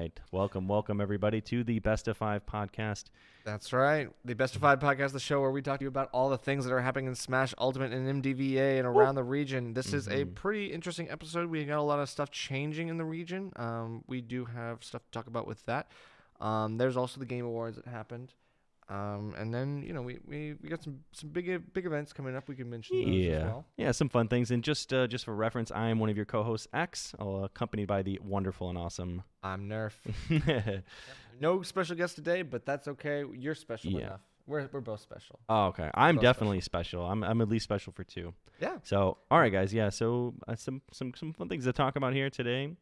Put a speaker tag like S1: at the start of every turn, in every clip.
S1: right. Welcome everybody to the Best of Five podcast.
S2: That's right. The Best of Five podcast, the show where we talk to you about all the things that are happening in Smash Ultimate and MDVA and around the region. This is a pretty interesting episode. We got a lot of stuff changing in the region. We do have stuff to talk about with that. There's also the Game Awards that happened. And then, we got some big events coming up. We can mention those as well.
S1: Yeah, some fun things. And just for reference, I am one of your co-hosts, X, accompanied by the wonderful and awesome...
S2: I'm Nerf. No special guest today, but that's okay. You're special enough. We're both special.
S1: Oh, okay. I'm definitely special. I'm at least special for two.
S2: Yeah.
S1: So, all right, guys. Yeah. So, some fun things to talk about here today.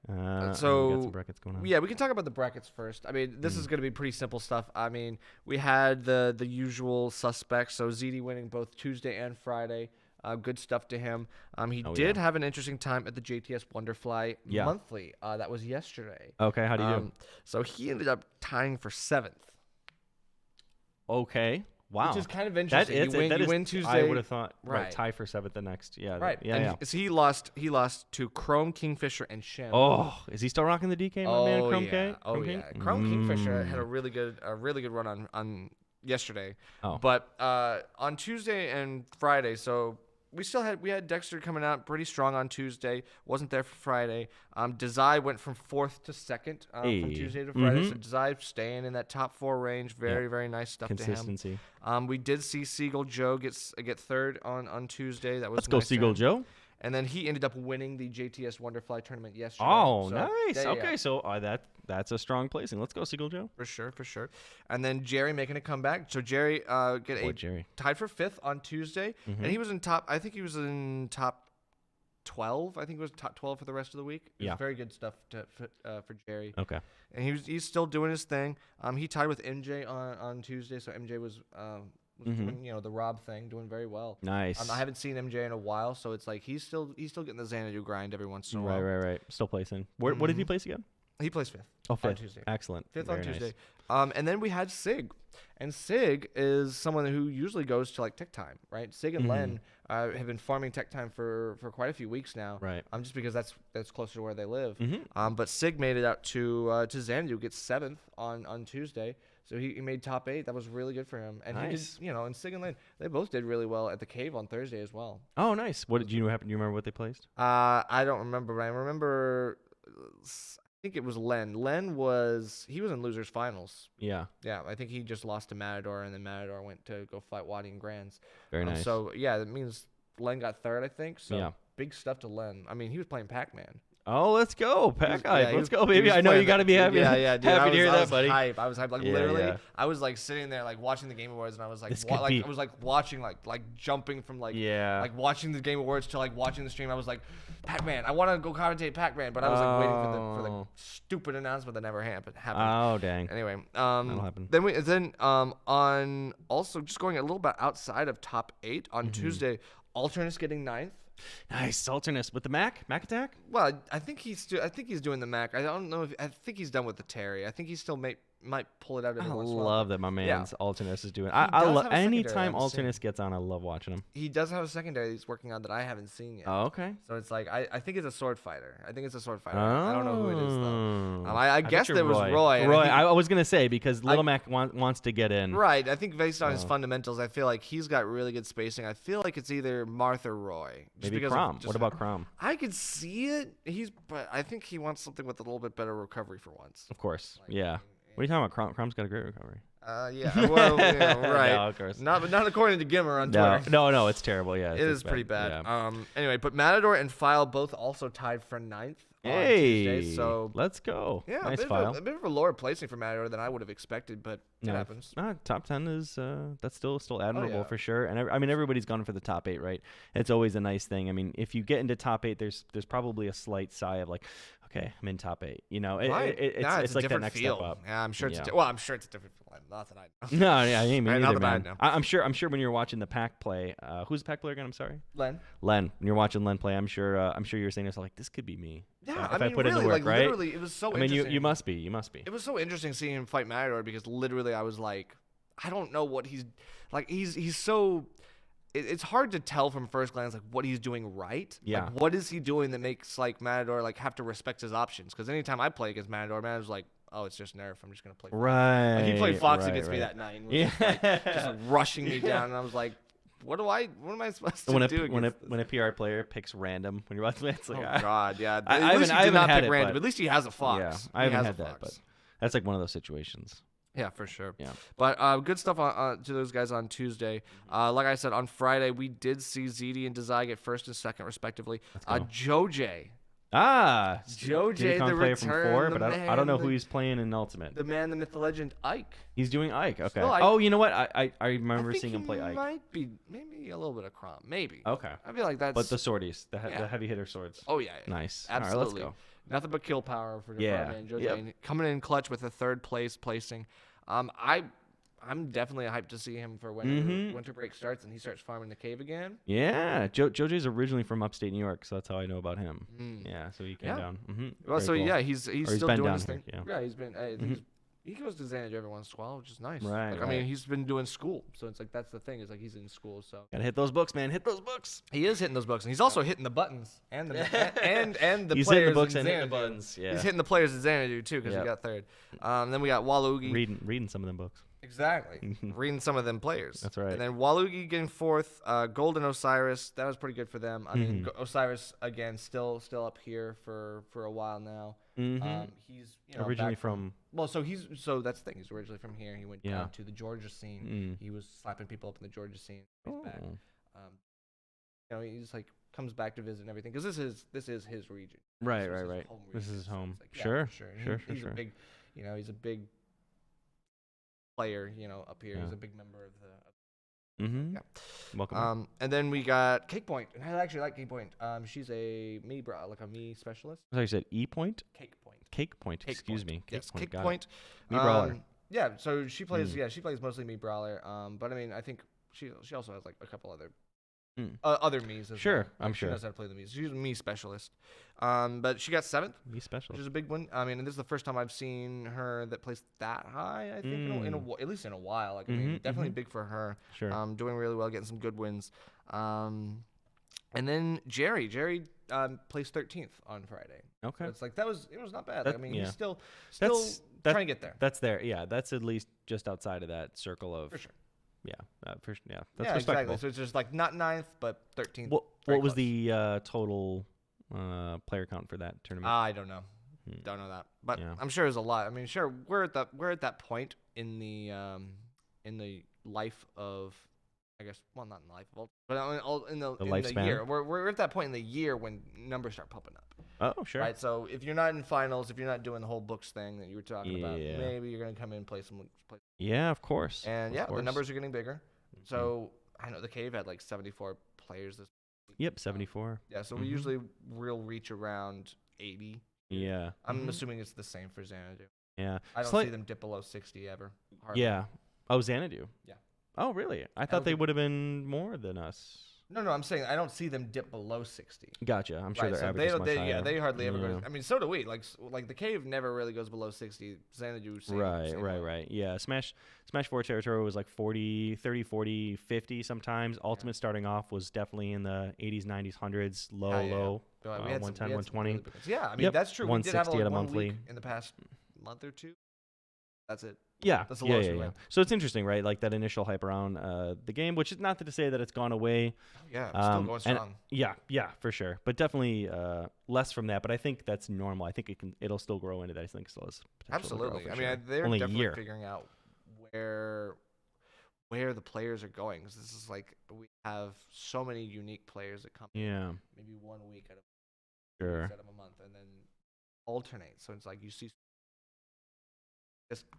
S2: Right.
S1: So we got some brackets going on.
S2: Yeah, we can talk about the brackets first. I mean, this is going to be pretty simple stuff. I mean, we had the usual suspects. So ZD winning both Tuesday and Friday. Good stuff to him. He did have an interesting time at the JTS Wonderfly monthly. That was yesterday.
S1: Okay, how do you do?
S2: So he ended up tying for 7th.
S1: Okay. Wow.
S2: Which is kind of interesting. You win Tuesday.
S1: I would have thought
S2: right.
S1: tie for 7th the next. Yeah.
S2: Right.
S1: Yeah.
S2: So he lost to Chrome, Kingfisher, and Shem.
S1: Oh, is he still rocking the DK, my man? Chrome K?
S2: Yeah. Chrome Kingfisher had a really good run on yesterday.
S1: Oh.
S2: But on Tuesday and Friday, so we had Dexter coming out pretty strong on Tuesday. Wasn't there for Friday. Desai went from 4th to 2nd from Tuesday to Friday. So Desai staying in that top 4 range. Very nice stuff
S1: Consistency.
S2: to him. We did see Seagull Joe get 3rd on Tuesday. That was
S1: Let's go Seagull Joe.
S2: And then he ended up winning the JTS Wonderfly tournament yesterday.
S1: Oh, so, nice. Okay, so that's a strong placing. Let's go Seagull Joe.
S2: For sure. And then Jerry making a comeback. So Jerry tied for 5th on Tuesday, and he was in top. I think he was in top 12. I think it was top 12 for the rest of the week. It was very good stuff for Jerry.
S1: Okay.
S2: And he's still doing his thing. He tied with MJ on Tuesday, so MJ was doing, the Rob thing, doing very well.
S1: Nice.
S2: I haven't seen MJ in a while, so it's like he's still getting the Xanadu grind every once in a while.
S1: Right. Still placing. What did he place again?
S2: He plays 5th.
S1: Oh, 5th.
S2: On Tuesday.
S1: Excellent.
S2: 5th
S1: very
S2: on Tuesday.
S1: Nice.
S2: And then we had Sig. And Sig is someone who usually goes to like Tech Time, right? Sig and Len have been farming Tech Time for quite a few weeks now.
S1: Right.
S2: Just because that's closer to where they live. But Sig made it out to Xanadu, gets 7th on Tuesday. So he made top 8. That was really good for him. And
S1: nice.
S2: he did, and Sig and Len, they both did really well at the cave on Thursday as well.
S1: Oh, nice. What did you happen? Do you remember what they placed?
S2: I don't remember, but I remember. I think it was Len. He was in losers finals.
S1: Yeah.
S2: Yeah, I think he just lost to Matador, and then Matador went to go fight Wadi and Grands.
S1: Very nice.
S2: So yeah, that means Len got 3rd, I think. So big stuff to Len. I mean, he was playing Pac-Man.
S1: Oh, let's go, Pac Guy. Let's go, baby. I know you got to be happy.
S2: Dude,
S1: happy to hear that, buddy.
S2: I was hyped. Like literally, I was like sitting there, like watching the Game Awards, and I was like, I was like watching, like jumping from like watching the Game Awards to like watching the stream. I was like, Pac-Man. I want to go commentate Pac-Man, but I was like waiting for the stupid announcement that never happened.
S1: Oh, dang.
S2: Anyway,
S1: that'll happen.
S2: Then on also just going a little bit outside of top 8 on Tuesday, Alternus getting 9th.
S1: Nice, Alternus with the Mac attack.
S2: Well, I think he's doing the Mac. I don't know I think he's done with the Terry. I think he still might pull it out every once in a while.
S1: I love that my man's Alternus is doing. I love anytime Alternus gets on. I love watching him.
S2: He does have a secondary he's working on that I haven't seen yet.
S1: Oh, okay.
S2: So it's like I think it's a sword fighter. I don't know who it is though. I guess it was Roy.
S1: Roy, I was gonna say because Little Mac wants to get in.
S2: Right. I think based on his fundamentals, I feel like he's got really good spacing. I feel like it's either Marth or Roy.
S1: Maybe Crom. What about Crom?
S2: I could see it. But I think he wants something with a little bit better recovery for once.
S1: Of course. Yeah. What are you talking about? Crom's got a great recovery.
S2: Yeah. Well, right.
S1: No, of course.
S2: Not according to Gimmer on Twitter.
S1: No, it's terrible. Yeah,
S2: it is pretty bad.
S1: Yeah.
S2: Anyway, but Matador and File both also tied for 9th on Tuesday. So
S1: let's go.
S2: Yeah,
S1: nice
S2: a bit of a lower placing for Matador than I would have expected, but it happens.
S1: Top 10 is that's still admirable for sure. And I mean, everybody's gone for the top 8, right? It's always a nice thing. I mean, if you get into top 8, there's probably a slight sigh of like, okay, I'm in top 8. You know, it's like that next
S2: field.
S1: step up.
S2: Yeah, I'm sure it's I'm sure it's a different field. Not that I know.
S1: No, yeah, me neither, man.
S2: Know.
S1: I'm sure when you're watching the Pac play, who's the Pac player again? I'm sorry.
S2: Len.
S1: When you're watching Len play, I'm sure you're saying to yourself like, this could be me.
S2: Yeah,
S1: if I put in the work, right?
S2: Literally, it was so interesting.
S1: I mean, you must be.
S2: It was so interesting seeing him fight Matador because literally I was like, I don't know what he's like. He's so. it's hard to tell from first glance like what he's doing right.
S1: Yeah.
S2: Like, what is he doing that makes like Matador like have to respect his options? Because anytime I play against Matador's like, oh, it's just nerf. I'm just gonna play. Fox.
S1: Right.
S2: Like he played Fox
S1: right,
S2: against me
S1: right.
S2: that night. And was just rushing me down, and I was like, what am I supposed to do?
S1: When a PR player picks random when you're watching it, it's like,
S2: oh god, yeah.
S1: I
S2: at least he did not pick random.
S1: But
S2: at least he has a Fox.
S1: Yeah, I haven't had that, but that's like one of those situations.
S2: Yeah, for sure.
S1: Yeah.
S2: But good stuff to those guys on Tuesday. Like I said, on Friday, we did see ZD and Desai get first and second, respectively. Joj.
S1: Joj,
S2: the
S1: player from
S2: return,
S1: 4, but I don't know who he's playing in Ultimate.
S2: The man, the myth, the legend, Ike.
S1: He's doing Ike. Okay.
S2: Still Ike.
S1: Oh, you know what? I remember seeing him play Ike.
S2: Might be maybe a little bit of Crom, maybe.
S1: Okay.
S2: I feel like that's.
S1: But the swordies, the heavy hitter swords.
S2: Oh yeah.
S1: Nice.
S2: Absolutely.
S1: All right, let's go.
S2: Nothing but kill power for
S1: yeah.
S2: man Joj. Coming in clutch with a third place placing. I'm definitely hyped to see him for when winter break starts and he starts farming the cave again.
S1: Yeah, Joj's originally from upstate New York, so that's how I know about him. Yeah, so he came down.
S2: Well, so
S1: cool.
S2: yeah, he's still
S1: been
S2: doing
S1: down
S2: his thing.
S1: here, yeah.
S2: He's been. He goes to Xanadu every once in a while, which is nice.
S1: Right.
S2: I mean, he's been doing school, so it's like that's the thing. Is like he's in school, so
S1: gotta hit those books, man. Hit those books.
S2: He is hitting those books, and he's also hitting the buttons and the and the
S1: he's
S2: players
S1: hitting the books
S2: in
S1: and hitting the
S2: Xanadu.
S1: buttons. Yeah.
S2: He's hitting the players in Xanadu too because he got third. Then we got Waluigi
S1: reading some of them books.
S2: Exactly. Reading some of them players.
S1: That's right.
S2: And then Waluigi getting fourth. Golden Osiris, that was pretty good for them. I mean, Osiris again, still up here for a while now. He's
S1: originally from.
S2: Well, so that's the thing. He's originally from here. He went down to the Georgia scene. He was slapping people up in the Georgia scene. He's back. He's like comes back to visit and everything because this is his region.
S1: Right. This is his home.
S2: Like, yeah,
S1: sure.
S2: He's a big, he's a big player, up here. He's a big member of the.
S1: Welcome.
S2: And then we got Cake Point, and I actually like Cake Point. She's a me specialist.
S1: So you said E Point?
S2: Cake Point.
S1: Cake Point. Excuse me.
S2: Cake Point.
S1: Me brawler.
S2: Yeah. So she plays. Yeah, she plays mostly me brawler. But I mean, I think she also has like a couple other. Other Miis as well.
S1: I'm sure.
S2: She knows how to play the Miis. She's a Mii specialist. But she got 7th.
S1: Mii specialist.
S2: Which is a big one. I mean, and this is the first time I've seen her that placed that high, I think, at least in a while. Like, I mean, definitely big for her.
S1: Sure.
S2: Doing really well, getting some good wins. And then Jerry placed 13th on Friday.
S1: Okay.
S2: So it's like, it was not bad. Like, I mean, he's still
S1: that's
S2: trying to get there.
S1: That's there. Yeah, that's at least just outside of that circle of.
S2: For sure.
S1: Yeah, that's
S2: respectable.
S1: respectable.
S2: Exactly. So it's just like not 9th, but 13th.
S1: What was the total player count for that tournament?
S2: I don't know. Don't know that, but I'm sure there's a lot. I mean, sure, we're at that point in the life of, I guess, well, not in the life of, but in the year. We're at that point in the year when numbers start popping up.
S1: Oh, sure.
S2: Right. So if you're not in finals, if you're not doing the whole books thing that you were talking about, maybe you're gonna come in and play some.
S1: Yeah, of course.
S2: And the numbers are getting bigger. So I know the Cave had like 74 players this week.
S1: Yep, 74.
S2: Yeah, so we usually will reach around 80.
S1: Yeah.
S2: I'm assuming it's the same for Xanadu.
S1: Yeah.
S2: I don't see them dip below 60 ever. Hardly.
S1: Yeah. Oh, Xanadu.
S2: Yeah.
S1: Oh, really? I thought they would have been more than us.
S2: No, I'm saying I don't see them dip below 60.
S1: Gotcha. I'm sure their average is much higher.
S2: Yeah, they hardly ever go. I mean, so do we. Like the Cave never really goes below 60. Xanadu.
S1: Right. Yeah. Smash 4 territory was like 40, 30, 40, 50 sometimes. Ultimate starting off was definitely in the 80s, 90s, 100s, low. 110, 120.
S2: Yeah, I mean, that's true.
S1: 160
S2: we did have
S1: at a monthly.
S2: Week in the past month or two. That's it.
S1: Yeah,
S2: that's the lowest we went.
S1: So it's interesting, right? Like that initial hype around the game, which is not to say that it's gone away.
S2: Yeah, it's still going strong.
S1: Yeah, for sure. But definitely less from that. But I think that's normal. I think it'll still grow into that. I think it still has potential to grow,
S2: absolutely.
S1: for
S2: I
S1: sure.
S2: mean, they're definitely figuring out where the players are going. 'Cause this is like we have so many unique players that come.
S1: Yeah.
S2: Maybe 1 week out of a month, and then alternate. So it's like you see.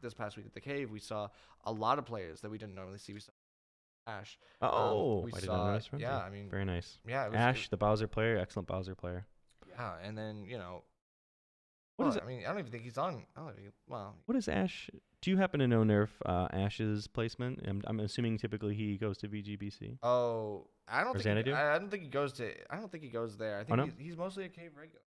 S2: This past week at the Cave, we saw a lot of players that we didn't normally see. We saw Ash.
S1: I did not notice.
S2: Yeah, I mean,
S1: very nice.
S2: Yeah,
S1: Ash, the Bowser player, excellent Bowser player.
S2: Yeah, and then
S1: what is it?
S2: I mean, I don't even think he's on.
S1: What is Ash? Do you happen to know Nerf Ash's placement? I'm assuming typically he goes to VGBC.
S2: Oh, I don't think.
S1: Xanadu?
S2: I don't think he goes to. I don't think he goes there. I think he's mostly a Cave regular.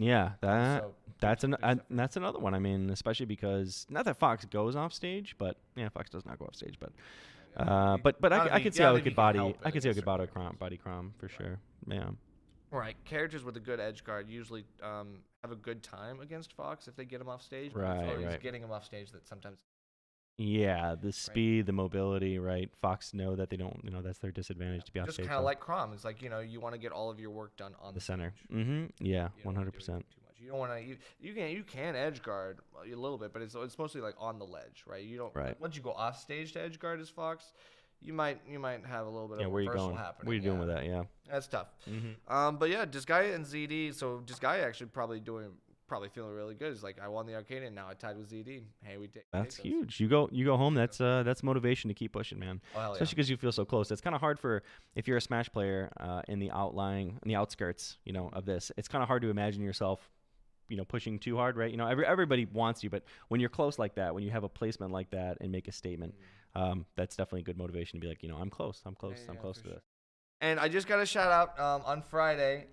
S1: Yeah,
S2: So
S1: that's that's another one. I mean, especially because not that Fox goes off stage, but yeah, Fox does not go off stage, but I could see how it could body. I could see how it could body Crom for sure. Yeah.
S2: Right, characters with a good edge guard usually have a good time against Fox if they get him off stage. But it's always getting him off stage that sometimes.
S1: Yeah, the speed, the mobility, right? Fox know that they don't, that's their disadvantage to be off stage.
S2: Just kind of like Crom. It's like, you want to get all of your work done on
S1: the center.
S2: Stage.
S1: Mm-hmm. Yeah, 100%.
S2: Too much. You don't want to. You can edge guard a little bit, but it's mostly like on the ledge, right? You don't.
S1: Right.
S2: Once you go off stage to edge guard as Fox, you might have a little bit of
S1: where
S2: reversal
S1: you going?
S2: happening.
S1: What are you doing with that? Yeah.
S2: That's tough.
S1: Mm-hmm.
S2: But yeah, Disgaea and ZD. So Disgaea actually probably feeling really good. It's like, I won the Arcade and now I tied with ZD. Hey,
S1: That's huge. You go home. That's motivation to keep pushing, man.
S2: Oh, hell
S1: especially because you feel so close. It's kind of hard if you're a Smash player in the outskirts, of this. It's kind of hard to imagine yourself, pushing too hard, right? Everybody wants you, but when you're close like that, when you have a placement like that and make a statement, that's definitely good motivation to be like, I'm close to this.
S2: And I just got a shout out on Friday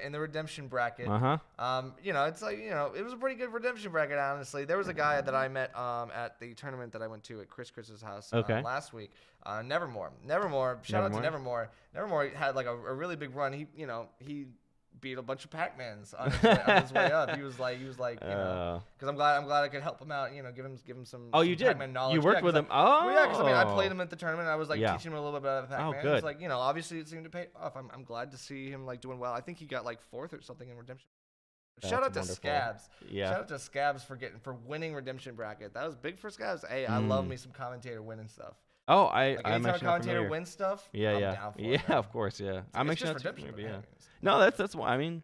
S2: in the redemption bracket. It's like, it was a pretty good redemption bracket, honestly. There was a guy that I met at the tournament that I went to at Chris's house last week. Nevermore. Shout out to Nevermore. Nevermore had like a really big run. He beat a bunch of Pac-Mans on his way up. He was like, because I'm glad I could help him out. Give him some.
S1: Oh, you did.
S2: Pac-Man knowledge.
S1: You worked with him. Oh,
S2: well, yeah. Because I played him at the tournament. I was like teaching him a little bit about Pac-Man.
S1: Oh, good.
S2: It's like, obviously it seemed to pay off. I'm glad to see him like doing well. I think he got like 4th or something in redemption. Shout out to Scabs.
S1: Yeah.
S2: Shout out to Scabs for winning redemption bracket. That was big for Scabs. Hey, I love me some commentator winning stuff.
S1: Oh,
S2: I'm actually commentator wins stuff.
S1: Yeah,
S2: I'm down for it,
S1: yeah, of course, yeah. I'm actually not
S2: redemption.
S1: Yeah. No, that's why. I mean,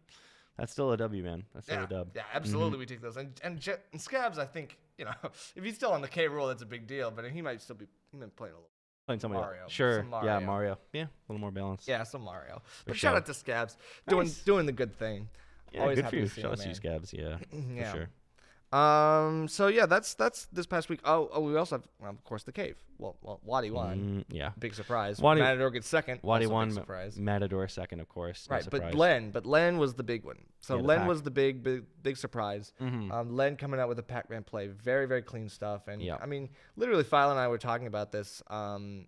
S1: that's still a W, man. That's still a dub.
S2: Yeah, absolutely. We take those. And Scabs, I think, if he's still on the K rule, that's a big deal. But he might still be playing a little.
S1: Playing somebody
S2: Mario.
S1: Else. Sure.
S2: Mario.
S1: Yeah, Mario. Yeah, a little more balance.
S2: Yeah, some Mario. But shout out to Scabs doing the good thing.
S1: Yeah,
S2: always
S1: good for you.
S2: Shout
S1: out to you, Scabs. Yeah,
S2: yeah.
S1: For sure.
S2: So yeah, that's this past week. Oh, we also have, of course, the cave. Well, Wadi won.
S1: Yeah.
S2: Big surprise.
S1: Wadi,
S2: Matador gets second.
S1: Wadi won.
S2: Big surprise.
S1: Matador second, of course.
S2: Right,
S1: no
S2: but Len was the big one. So Len was the big surprise.
S1: Mm-hmm.
S2: Len coming out with a Pac-Man play, very very clean stuff. And
S1: yeah.
S2: I mean, literally, File and I were talking about this. In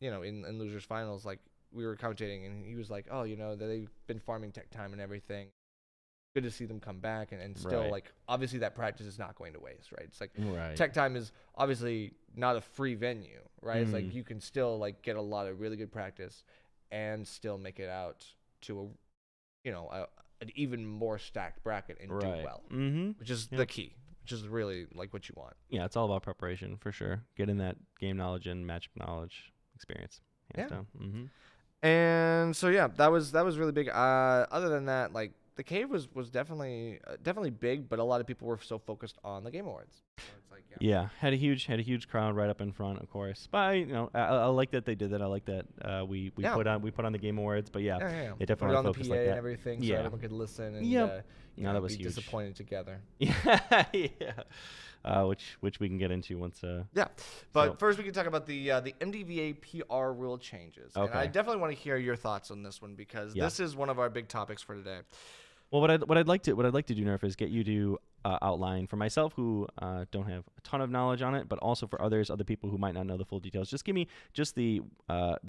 S2: losers finals, like we were commentating, and he was like, "Oh, they've been farming tech time and everything. Good to see them come back and still like obviously that practice is not going to waste, right? It's like Tech Time is obviously not a free venue, right? It's like you can still like get a lot of really good practice and still make it out to an even more stacked bracket and do well, which is the key, which is really like what you want.
S1: Yeah, it's all about preparation for sure. Getting that game knowledge and matchup knowledge experience. Hands down.
S2: And so yeah, that was really big. Other than that, like. The cave was definitely big, but a lot of people were so focused on the Game Awards. So it's like,
S1: yeah, had a huge crowd right up in front, of course. But I like that they did that. I like that we put on the Game Awards. But yeah. They definitely
S2: put it on the PA
S1: like that.
S2: and everything, so everyone could listen and
S1: that was
S2: be
S1: huge.
S2: Disappointed together.
S1: Yeah. Which we can get into once.
S2: But first we can talk about the MDVA PR rule changes.
S1: Okay.
S2: And I definitely want to hear your thoughts on this one because this is one of our big topics for today.
S1: Well, what I'd like to do, Nerf, is get you to outline for myself, who don't have a ton of knowledge on it, but also for other people who might not know the full details. Just give me the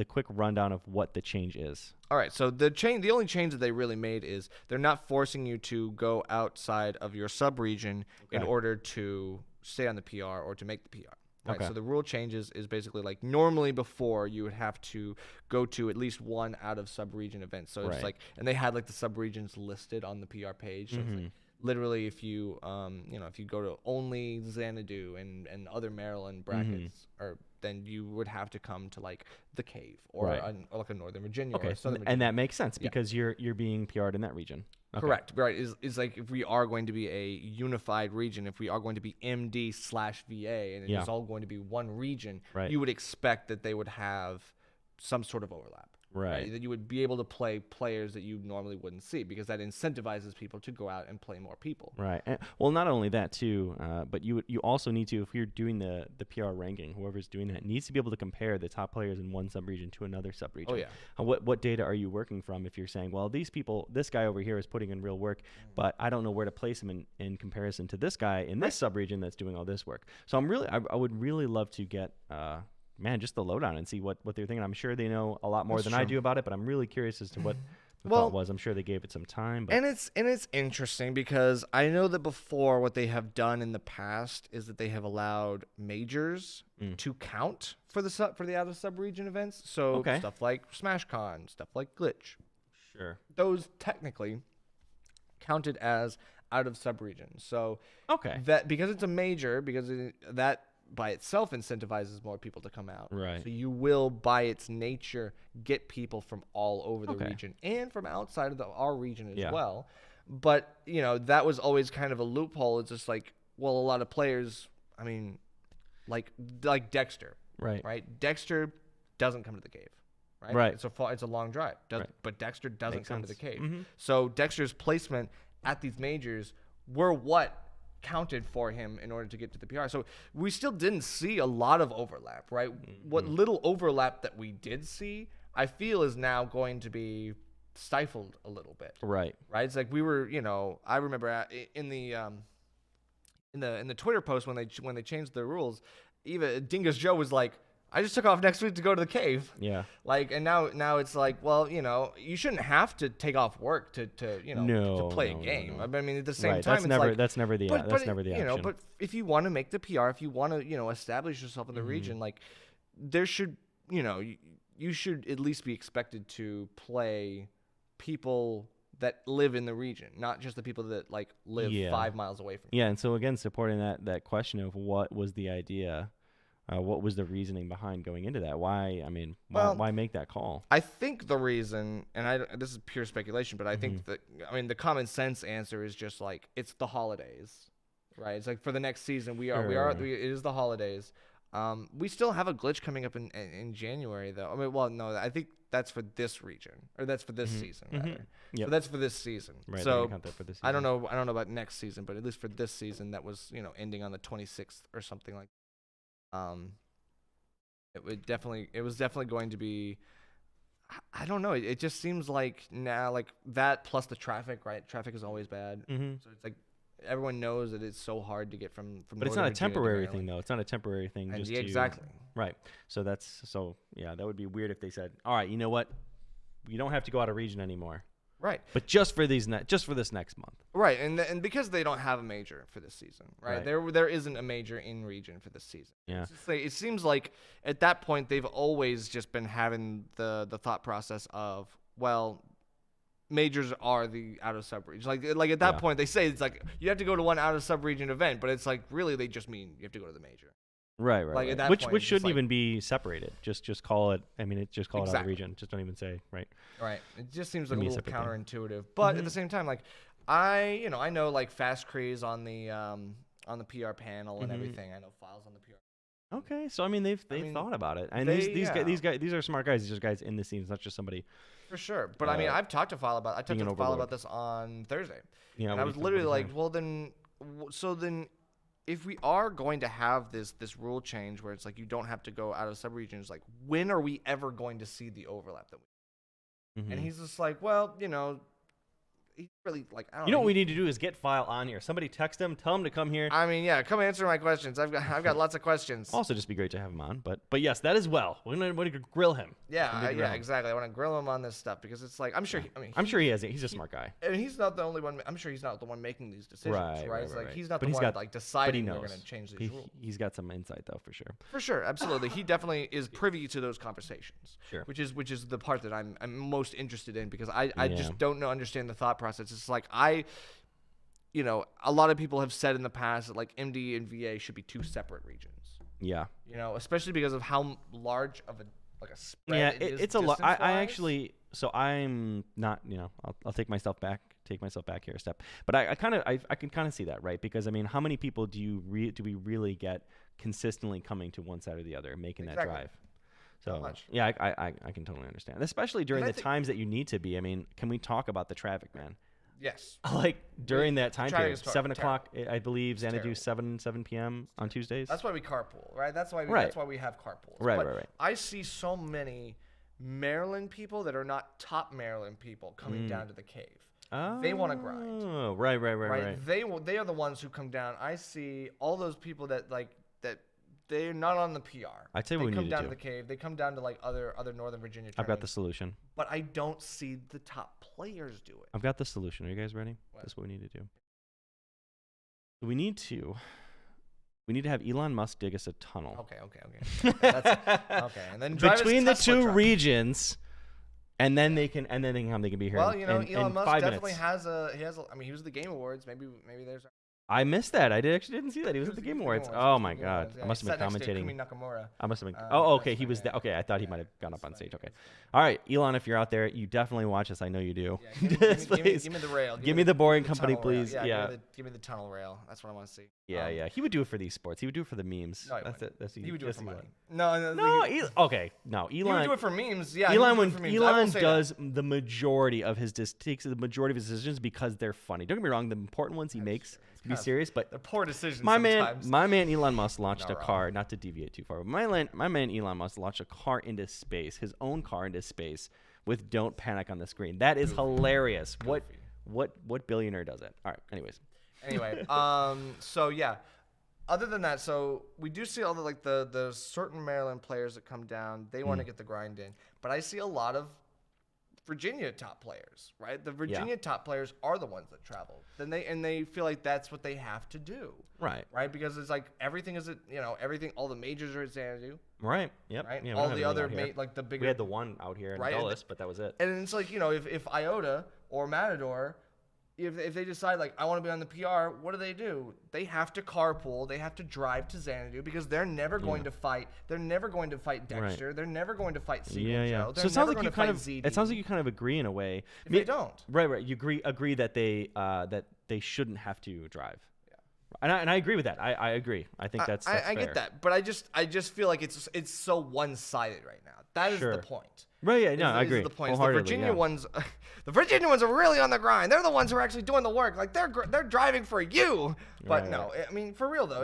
S1: quick rundown of what the change is.
S2: All right. So the only change that they really made is they're not forcing you to go outside of your sub-region in order to stay on the PR or to make the PR. Right,
S1: okay.
S2: So the rule changes is basically like normally before you would have to go to at least one out of sub-region event. So it's like, and they had like the sub-regions listed on the PR page. So it's like literally if you, if you go to only Xanadu and other Maryland brackets, or then you would have to come to like the cave or like a Northern Virginia.
S1: Okay,
S2: or Southern Virginia.
S1: And that makes sense because you're being PR'd in that region. Okay.
S2: Correct. Right. Is like if we are going to be a unified region, if we are going to be MD/VA, and it is all going to be one region, you would expect that they would have some sort of overlap.
S1: Right.
S2: That you would be able to play players that you normally wouldn't see, because that incentivizes people to go out and play more people.
S1: Right. And, well, not only that too, but you also need to, if you're doing the PR ranking, whoever's doing that needs to be able to compare the top players in one subregion to another subregion.
S2: Oh yeah.
S1: What data are you working from? If you're saying, well, these people, this guy over here is putting in real work, but I don't know where to place him in comparison to this guy in this subregion that's doing all this work. So I would really love to get just the lowdown and see what they're thinking. I'm sure they know a lot more than I do about it, but I'm really curious as to what the thought was. I'm sure they gave it some time. But.
S2: And it's interesting because I know that before, what they have done in the past is that they have allowed majors to count for the out of sub-region events. So stuff like SmashCon, stuff like Glitch.
S1: Sure.
S2: Those technically counted as out of sub-region. So that because it's a major, that by itself incentivizes more people to come out.
S1: Right.
S2: So you will, by its nature, get people from all over the region and from outside of our region as well. But, that was always kind of a loophole. It's just like, well, a lot of players, I mean, like Dexter. Right. Dexter doesn't come to the cave. Right. It's a long drive. But Dexter doesn't come to the cave. Mm-hmm. So Dexter's placement at these majors were what counted for him in order to get to the PR. So we still didn't see a lot of overlap, right? Mm-hmm. What little overlap that we did see, I feel, is now going to be stifled a little bit.
S1: Right.
S2: It's like we were, I remember in the Twitter post when they changed the rules, Dingus Joe was like, I just took off next week to go to the cave.
S1: Yeah.
S2: And now it's like, well, you shouldn't have to take off work to play a game. I mean, at the same time,
S1: that's never the option.
S2: But if you want to make the PR, if you want to, establish yourself in the region, like there should, you should at least be expected to play people that live in the region, not just the people that live 5 miles away from you.
S1: Yeah. And so again, supporting that question of what was the idea. What was the reasoning behind going into that? Why? I mean, why make that call?
S2: I think the reason, and this is pure speculation, but I think that, the common sense answer is just like, it's the holidays, right? It's like for the next season, it is the holidays. We still have a glitch coming up in January though. I mean, well, no, I think that's for this region, or that's for this season rather. Yep. So that's for this season.
S1: Right.
S2: So
S1: count that for this season.
S2: I don't know about next season, but at least for this season, that was ending on the 26th or something like. It was definitely going to be, I don't know. It just seems like now, like that plus the traffic, right? Traffic is always bad. Mm-hmm. So it's like everyone knows that it's so hard to get from.
S1: But it's not a temporary thing, though. It's not a temporary thing.
S2: Exactly.
S1: Right. So that would be weird if they said, all right, you know what? You don't have to go out of region anymore.
S2: Right.
S1: But just for this next month.
S2: Right. And because they don't have a major for this season, right? There isn't a major in region for this season.
S1: Yeah.
S2: It seems like at that point they've always just been having the thought process of, well, majors are the out of sub-region. Like at that point they say it's like you have to go to one out of sub-region event, but it's like really they just mean you have to go to the major.
S1: Right. At that point, which shouldn't even be separated. Just call it. I mean, call it out of region. Just don't even say right.
S2: Right. It just seems like a little counterintuitive, but at the same time, like I know like Fast Cree's on the PR panel and everything. I know Files on the PR.
S1: Okay, so I mean they've thought about it, and these guys, these are smart guys. These are guys in the scene. It's not just somebody.
S2: For sure, but I mean I've talked to File about this on Thursday. Yeah. And I was literally like, well then, if we are going to have this rule change where it's like you don't have to go out of subregions, like when are we ever going to see the overlap that we? And he's just like, well, he's really like, I don't know.
S1: What we need to do is get File on here. Somebody text him, tell him to come here.
S2: I mean, yeah, come answer my questions. I've got lots of questions.
S1: Also, just be great to have him on. But yes, that as well. We're gonna grill him.
S2: Yeah, exactly. I want to grill him on this stuff because it's like I'm sure
S1: he has it. He's a smart guy.
S2: And he's not the only one. I'm sure he's not the one making these decisions. Right. It's like he's not the one deciding we're gonna change these rules.
S1: He's got some insight though, for sure.
S2: For sure, absolutely. He definitely is privy to those conversations.
S1: Sure.
S2: Which is the part that I'm most interested in because I just don't understand the thought process. It's like a lot of people have said in the past that like MD and VA should be two separate regions.
S1: Yeah.
S2: Especially because of how large of a spread.
S1: Yeah, it's a lot. I actually, so I'm not. I'll take myself back here a step. But I can kind of see that, right? Because I mean, how many people do we really get consistently coming to one side or the other, making that drive? So yeah, I can totally understand, especially during the times that you need to be. I mean, can we talk about the traffic, man?
S2: Yes.
S1: Like during that time period, 7 o'clock, I believe Xanadu 7 p.m. on Tuesdays.
S2: That's why we carpool, right? That's why we have carpools.
S1: Right.
S2: I see so many Maryland people that are not top Maryland people coming down to the cave.
S1: Oh,
S2: they want to grind.
S1: Oh, right.
S2: They are the ones who come down. I see all those people that they're not on the PR.
S1: I'd say we need to
S2: come down to the cave. They come down to like other Northern Virginia.
S1: I've got the solution.
S2: But I don't see the top players do it.
S1: I've got the solution. Are you guys ready? This is what we need to do. We need to have Elon Musk dig us a tunnel.
S2: Okay. Okay. And then
S1: between the two regions, and then they can be here.
S2: Well,
S1: in
S2: Elon Musk
S1: 5
S2: definitely
S1: minutes.
S2: I mean, he was at the Game Awards. Maybe there's.
S1: I missed that. I didn't see that. He was at the Game Awards. Oh my God!
S2: Yeah,
S1: I must have been commentating.
S2: Kumi Nakamura.
S1: I must have been. Oh, okay. He was there. Okay, I thought he might have gone up on stage. Okay. All right, Elon, if you're out there, you definitely watch us. I know you do.
S2: Yeah, give me the rail.
S1: Give me the boring company, please.
S2: Yeah. Give me the tunnel rail. That's what I want to see.
S1: Yeah. He would do it for these sports. He would do it for the memes.
S2: No,
S1: he
S2: would do it for money.
S1: Okay. No, Elon.
S2: He would do it for memes. Yeah.
S1: Elon does the majority of his decisions because they're funny. Don't get me wrong. The important ones he makes. To be serious, but
S2: the poor decisions.
S1: My man Elon Musk launched a car. Not to deviate too far, but my man Elon Musk launched a car into space, his own car into space, with "Don't Panic" on the screen. That is hilarious. What billionaire does it? All right.
S2: Anyway, so yeah. Other than that, so we do see all the certain Maryland players that come down. They want to get the grind in, but I see a lot of Virginia top players, right? The Virginia top players are the ones that travel. Then they feel like that's what they have to do.
S1: Right.
S2: Right? Because it's like everything is at, everything, all the majors are at Xanadu.
S1: Right. Yep.
S2: Right?
S1: Yeah,
S2: all the other like the bigger.
S1: We had the one out here in Dulles, but that was it.
S2: And it's like, if IOTA or Matador, if they decide like I want to be on the PR, what do? They have to carpool. They have to drive to Xanadu because they're never going to fight. They're never going to fight Dexter. Right. They're never going to fight Siegel Joe.
S1: So it sounds like it sounds like you kind of agree in a way.
S2: If they don't.
S1: Right. You agree that they shouldn't have to drive. Yeah. And I agree with that. I agree. I think that's
S2: I get that, but I just feel like it's so one-sided right now. That is the point.
S1: Right, yeah, no, I agree.
S2: The point. The Virginia ones, the Virginia ones are really on the grind. They're the ones who are actually doing the work. Like they're driving for you. But no, I mean for real though,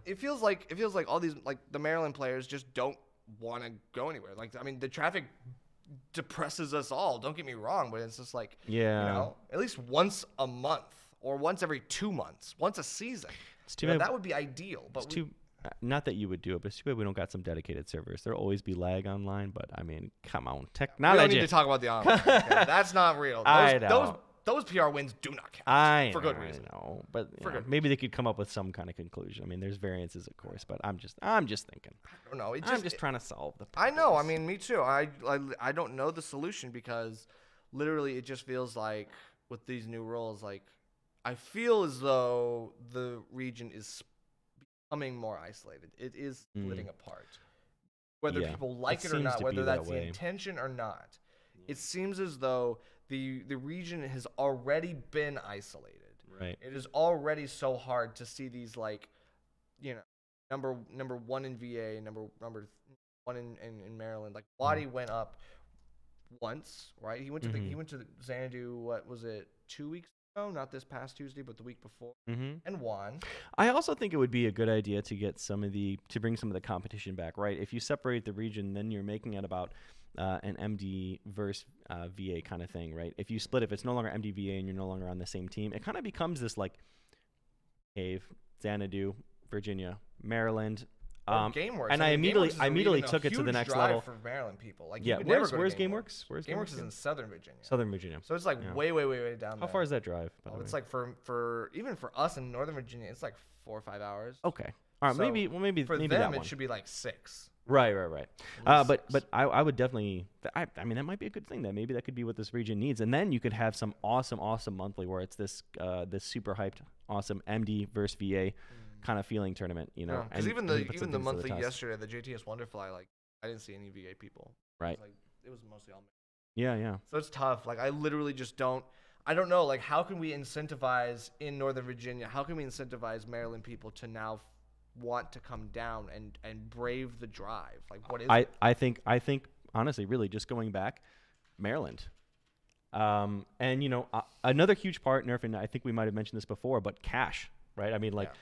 S2: it feels like all these like the Maryland players just don't want to go anywhere. Like I mean the traffic depresses us all. Don't get me wrong, but it's just like at least once a month or once every 2 months, once a season.
S1: It's too bad.
S2: That would be ideal. But
S1: not that you would do it, but it's too bad we don't got some dedicated servers. There'll always be lag online, but I mean, come on, technology.
S2: We don't need to talk about the online. Okay? That's not real. Those PR wins do not count. For good reason.
S1: I know, but maybe they could come up with some kind of conclusion. I mean, there's variances, of course, but I'm just thinking.
S2: I don't know.
S1: I'm just trying to solve the
S2: I
S1: problem.
S2: know. I mean, me too. I don't know the solution because literally it just feels like with these new rules, like I feel as though the region is becoming more isolated. It is splitting apart. Whether people like it or not, whether that's the intention or not, it seems as though the region has already been isolated.
S1: Right.
S2: It is already so hard to see these number one in VA, number one in Maryland. Like Wadi went up once, right? He went to Xanadu. What was it? 2 weeks. Not this past Tuesday, but the week before, and won.
S1: I also think it would be a good idea to get to bring some of the competition back, right? If you separate the region, then you're making it about an MD versus VA kind of thing, right? If you split, if it's no longer MD-VA and you're no longer on the same team, it kind of becomes this like Cave, Xanadu, Virginia, Maryland.
S2: GameWorks.
S1: And I immediately took it to the next level
S2: for Maryland people. Like
S1: where's GameWorks?
S2: GameWorks is in Southern Virginia.
S1: Southern Virginia.
S2: So it's like way down there.
S1: How far is that drive?
S2: It's like for even for us in Northern Virginia, it's like 4 or 5 hours.
S1: Okay. All right.
S2: So
S1: maybe
S2: for
S1: them
S2: that it should be like 6.
S1: Right. But I would definitely. I mean, that might be a good thing. That could be what this region needs, and then you could have some awesome monthly where it's this super hyped, awesome MD versus VA. Kind of feeling tournament,
S2: because even the monthly yesterday, the JTS Wonderfly, like I didn't see any VA people.
S1: Right.
S2: It was mostly all.
S1: Yeah.
S2: So it's tough. Like I literally just don't. I don't know. Like how can we incentivize in Northern Virginia? How can we incentivize Maryland people to now want to come down and brave the drive? Like, what is
S1: it? I think honestly, really, just going back, Maryland. And another huge part, Nerf, and I think we might have mentioned this before, but cash, right? I mean, like,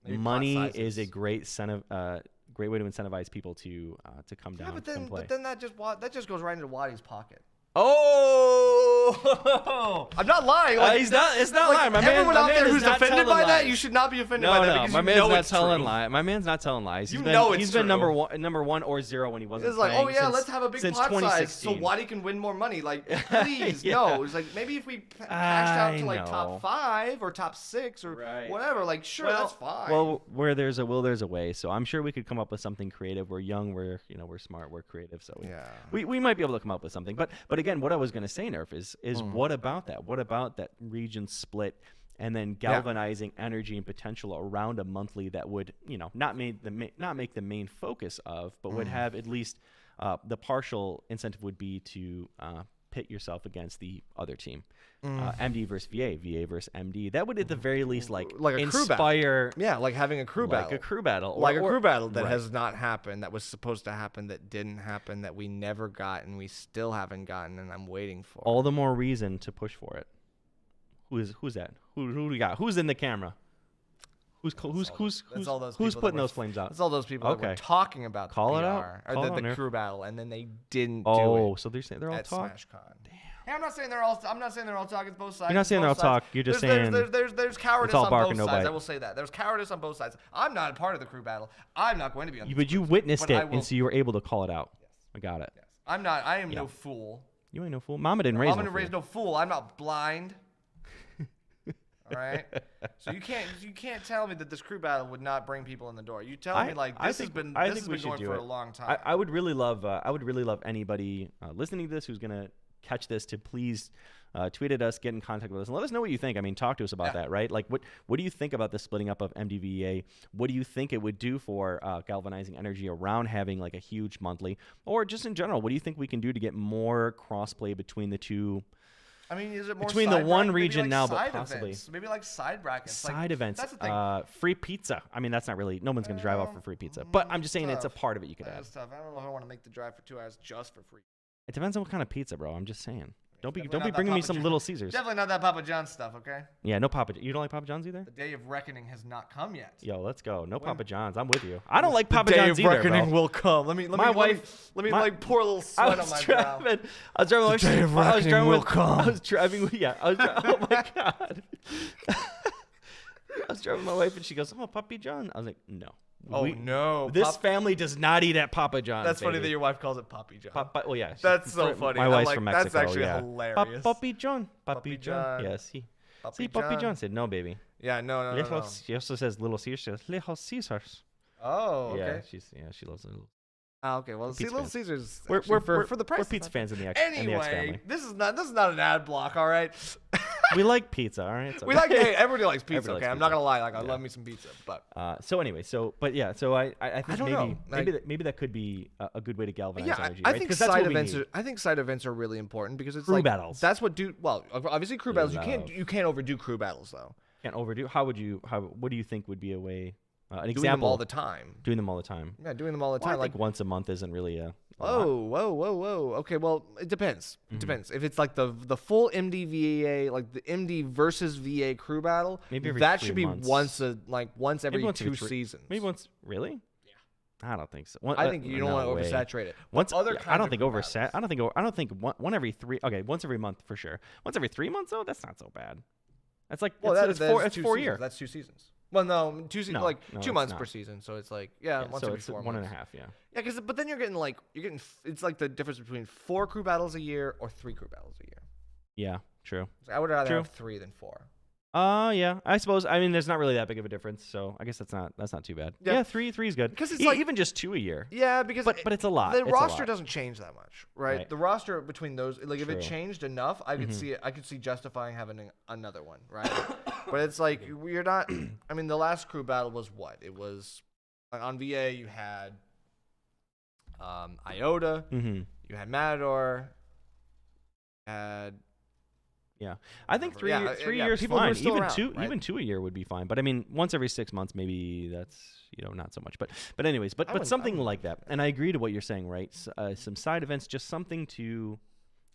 S1: money is a great great way to incentivize people to come down and play.
S2: But then that just goes right into Waddy's pocket.
S1: Oh,
S2: I'm not lying. Like,
S1: it's not lying.
S2: Everyone out there who's offended by that, you should not be offended by that.
S1: No, my man's not telling lies. My man's not telling lies. He's been number one or zero when he wasn't.
S2: It's like, let's have a big pot size
S1: so
S2: Waddy can win more money. Like, please, no. It's like, maybe if we cashed out to like top 5 or top 6 or whatever, like, sure, that's fine.
S1: Well, where there's a will, there's a way. So I'm sure we could come up with something creative. We're young, we're smart, we're creative. So we might be able to come up with something. But again, what I was going to say, Nerf, is what about that? What about that region split and then galvanizing energy and potential around a monthly that would, not make the main focus of, but would have at least the partial incentive would be to pit yourself against the other team. MD versus VA, VA versus MD. That would at the very least like
S2: a
S1: inspire.
S2: Crew battle. Yeah, like having a crew battle.
S1: Like a crew battle.
S2: Like a crew battle that has not happened, that was supposed to happen, that didn't happen, that we never got, and we still haven't gotten, and I'm waiting for.
S1: All the more reason to push for it. Who's that? Who do we got? Who's in the camera? Who's putting those flames out?
S2: It's all those people that were talking about
S1: Call
S2: the
S1: it
S2: PR,
S1: out.
S2: Or the crew battle, and then they didn't do it.
S1: Oh, so they're saying they're all talking.
S2: Damn. Hey, I'm not saying they're all talking. It's both sides.
S1: You're not saying they're all talk. You're just saying
S2: there's cowardice
S1: all
S2: on
S1: bark
S2: both
S1: and no
S2: sides.
S1: bite.
S2: I will say that there's cowardice on both sides. I'm not a part of the crew battle. I'm not going to be on.
S1: But you witnessed it, and so you were able to call it out.
S2: Yes.
S1: I got it.
S2: Yes. I'm not. I am no fool.
S1: You ain't no fool. Mama didn't raise no
S2: fool. I'm not blind. All right. So you can't tell me that this crew battle would not bring people in the door. You tell me like this has been going for a long time.
S1: I would really love anybody listening to this who's gonna catch this to please tweet at us, get in contact with us, and let us know what you think. I mean, talk to us about that, right? Like, what do you think about the splitting up of MDVA? What do you think it would do for galvanizing energy around having like a huge monthly, or just in general? What do you think we can do to get more crossplay between the two?
S2: I mean, is it more
S1: between the one region now, but possibly
S2: events? Maybe like side brackets,
S1: side events. That's the thing. Free pizza. I mean, that's not really. No one's gonna drive off for free pizza, but I'm just saying it's a part of it you could add.
S2: That's tough. I don't know if I want to make the drive for 2 hours just for free.
S1: It depends on what kind of pizza, bro. I'm just saying. Don't be bringing me some Little Caesars.
S2: Definitely not that Papa John's stuff, okay?
S1: Yeah, no Papa. You don't like Papa John's either?
S2: The day of reckoning has not come yet.
S1: Yo, let's go. No Papa John's. I'm with you. I don't like Papa John's either, bro.
S2: The day of reckoning will come. Let me like pour a little sweat on my brow.
S1: I was driving.
S2: The day of reckoning will come.
S1: I was driving. Yeah. Oh my god. I was driving my wife and she goes, "Oh, Papa John." I was like, "No."
S2: No.
S1: This family does not eat at Papa John's.
S2: That's funny that your wife calls it Papi John.
S1: Well, yeah.
S2: That's so funny.
S1: My wife's from Mexico.
S2: That's actually hilarious.
S1: Papi John. Papi John. Yes. Papi John said no, baby.
S2: Yeah, no.
S1: She also says Little Caesars. Little Caesars.
S2: Oh, okay.
S1: Yeah, she loves Little.
S2: Oh, okay. Well, see, Little Caesars.
S1: We're
S2: for the price.
S1: We're pizza fans in the X.
S2: Anyway,
S1: in the X family.
S2: this is not an ad block. All right.
S1: We like pizza. All right.
S2: We like. Hey, everybody likes pizza. Okay, I'm not gonna lie. Like, I love me some pizza. But
S1: so anyway, so I think maybe that could be a good way to galvanize energy.
S2: I think side events. I think side events are really important because it's
S1: crew
S2: like
S1: battles.
S2: That's what obviously crew battles. You can't overdo crew battles though.
S1: Can't overdo. What do you think would be a way? An example.
S2: Doing them all the time.
S1: Doing them all the time.
S2: Yeah, doing them all the time.
S1: I think once a month isn't really a.
S2: Whoa. Okay, well, it depends. It depends. If it's like the full MD-VA, like the MD versus VA crew battle,
S1: maybe
S2: that should be
S1: months.
S2: once every 2 seasons.
S1: Maybe once. Really? Yeah. I don't think so.
S2: I think you don't want to oversaturate it.
S1: I don't think I don't think one every 3. Okay, once every month for sure. Once every 3 months though, that's not so bad. That's like it's 4 years.
S2: That's 2 seasons. Well, no, 2 seasons, 2 months per season. So it's like, once every 4 months.
S1: 1.5, yeah.
S2: Yeah, but then you're getting it's like the difference between 4 crew battles a year or 3 crew battles a year.
S1: Yeah, true.
S2: So I would rather have 3 than 4.
S1: Yeah, I suppose. I mean, there's not really that big of a difference, so I guess that's not too bad. Yeah, 3 is good.
S2: Because it's
S1: even just 2 a year.
S2: Yeah, because
S1: but it's a lot.
S2: The roster doesn't change that much, right? The roster between those, like if it changed enough, I could see justifying having another one, right? But it's like you're not. I mean, the last crew battle was what? It was on VA. You had Iota.
S1: Mm-hmm.
S2: You had Matador. You had
S1: Yeah, I think three
S2: Yeah,
S1: three
S2: yeah,
S1: years
S2: people who are
S1: fine.
S2: still
S1: Even
S2: around,
S1: two,
S2: right?
S1: even 2 a year would be fine. But I mean, once every 6 months, maybe that's not so much. But anyways, but something like that. And I agree to what you're saying, right? Some side events, just something to.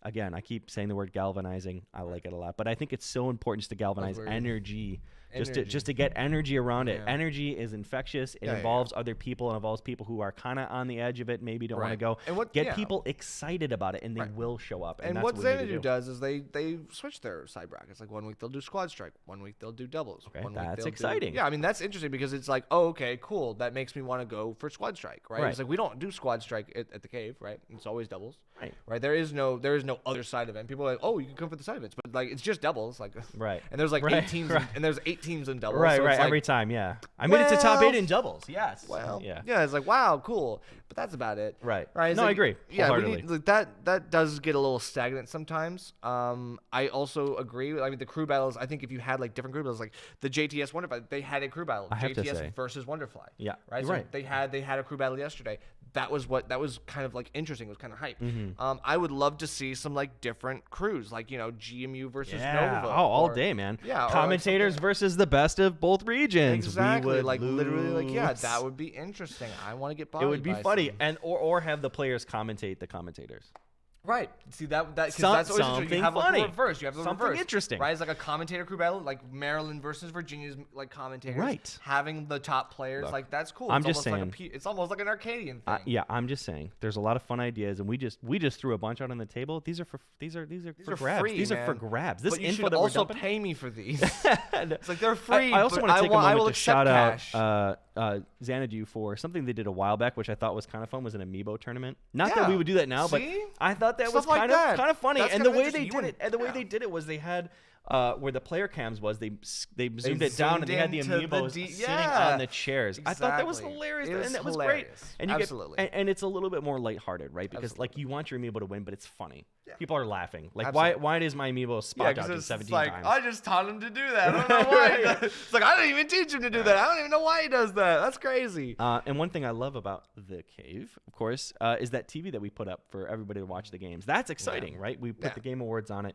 S1: Again, I keep saying the word galvanizing. I like it a lot, but I think it's so important just to galvanize energy. Just to get energy around it. Energy is infectious. It involves other people. It involves people who are kind of on the edge of it, maybe don't want to go.
S2: And
S1: get people excited about it, and they will show up.
S2: And
S1: that's
S2: what
S1: we need to
S2: Xanadu
S1: do.
S2: does is they switch their side brackets. Like 1 week they'll do squad strike, 1 week they'll do doubles.
S1: Okay,
S2: 1 week
S1: that's
S2: they'll
S1: exciting.
S2: Yeah, I mean that's interesting because it's like, oh, okay, cool. That makes me want to go for squad strike, right? It's like we don't do squad strike at the cave, right? It's always doubles, right? There is no other side event. People are like, oh, you can come for the side events, but like it's just doubles, like And there's like 8 teams, and there's 8 teams in doubles.
S1: Right,
S2: so
S1: right.
S2: it's like,
S1: Every time, yeah. I made it to top 8 in doubles. Yes.
S2: Well,
S1: yeah.
S2: It's like wow, cool, but that's about it.
S1: Right.
S2: Right.
S1: No, I agree.
S2: Yeah, we need, like, that does get a little stagnant sometimes. I also agree. I mean, the crew battles. I think if you had like different crew battles, like the JTS Wonderfly, they had a crew battle.
S1: I have to say.
S2: JTS versus Wonderfly.
S1: Yeah.
S2: Right. So they had a crew battle yesterday. That was kind of like interesting. It was kind of hype. I would love to see some like different crews, like GMU versus Nova.
S1: Oh, all day, man.
S2: Yeah.
S1: Commentators versus the best of both regions.
S2: Exactly.
S1: We would
S2: like literally, like
S1: lose.
S2: that would be interesting. I want to get bodied.
S1: It would be
S2: by
S1: funny,
S2: some.
S1: and or have the players commentate the commentators.
S2: Right. See that that's
S1: Some-
S2: always interesting.
S1: something
S2: You have
S1: funny.
S2: like the reverse. You have the
S1: Something
S2: reverse.
S1: interesting.
S2: Right. It's like a commentator crew battle, like Maryland versus Virginia's like commentators.
S1: Right.
S2: Having the top players,
S1: Look,
S2: like that's cool.
S1: I'm
S2: It's
S1: just
S2: almost
S1: saying.
S2: it's almost like an Arcadian thing.
S1: Yeah, I'm just saying. There's a lot of fun ideas, and we just threw a bunch out on the table. These are for grabs.
S2: free,
S1: These are for
S2: man.
S1: grabs. This
S2: But you
S1: info
S2: should
S1: that we're
S2: also
S1: dumping.
S2: pay me for these. It's like they're free.
S1: I also
S2: but
S1: want to take a
S2: I will
S1: moment to
S2: accept
S1: shout
S2: cash.
S1: out Xanadu for something they did a while back, which I thought was kind of fun. Was an amiibo tournament. Not that
S2: Yeah.
S1: we would do that now, but
S2: See?
S1: I thought that was
S2: Stuff like that.
S1: kind of funny.
S2: That's
S1: And
S2: kind
S1: the
S2: of
S1: way they
S2: interesting.
S1: did it, and the way they did it was they had where the player cams was, they zoomed it
S2: zoomed
S1: down and they had the
S2: into the
S1: amiibos
S2: D-
S1: sitting
S2: yeah.
S1: on the chairs. I thought that was
S2: Exactly.
S1: hilarious,
S2: It was
S1: and that was
S2: hilarious.
S1: great. And you
S2: Absolutely.
S1: and it's a little bit more lighthearted, right? Because like you want your amiibo to win, but it's funny.
S2: Yeah.
S1: People are laughing. Like
S2: Absolutely.
S1: why does my amiibo spot dodge 17
S2: like,
S1: times?
S2: I just taught him to do that. I don't know why. He does. It's like I didn't even teach him to do that. I don't even know why he does that. That's crazy.
S1: And one thing I love about the cave, of course, is that TV that we put up for everybody to watch the games. That's exciting, right? We put the Game Awards on it.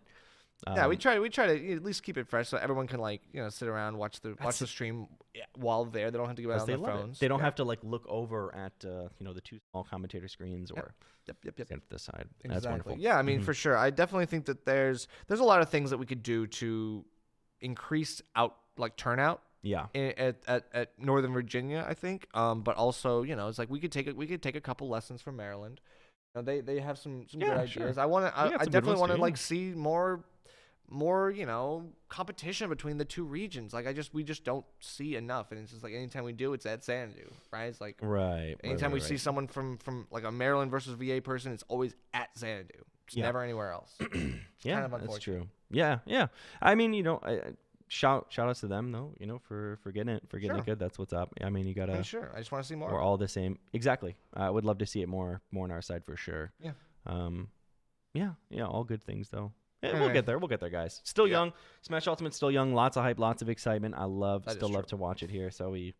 S2: Yeah, we try to at least keep it fresh so everyone can like sit around watch the stream while there. They don't have to get out on their phones.
S1: They don't have to like look over at the two small commentator screens or
S2: Yep.
S1: stand to the side.
S2: Exactly.
S1: That's wonderful.
S2: Yeah, I mean for sure. I definitely think that there's a lot of things that we could do to increase turnout.
S1: Yeah.
S2: At Northern Virginia, I think. But also, it's like we could take a couple lessons from Maryland. They have some good ideas.
S1: Sure.
S2: I definitely want to
S1: too,
S2: like see more competition between the two regions. Like we just don't see enough, and it's just like anytime we do, it's at Xanadu, right? It's like anytime we see someone from like a Maryland versus VA person, it's always at Xanadu. It's never anywhere else. It's
S1: yeah,
S2: kind of
S1: that's
S2: unfortunate.
S1: true. Yeah. I mean, shout outs to them though, for getting it it good. That's what's up. I mean, you gotta.
S2: Sure, I just want to see more.
S1: We're all the same. Exactly. I would love to see it more on our side for sure.
S2: Yeah.
S1: Yeah. All good things though. Yeah,
S2: All
S1: we'll
S2: right.
S1: get there. We'll get there, guys. Still young. Smash Ultimate's still young. Lots of hype. Lots of excitement. I love to watch it here. So we,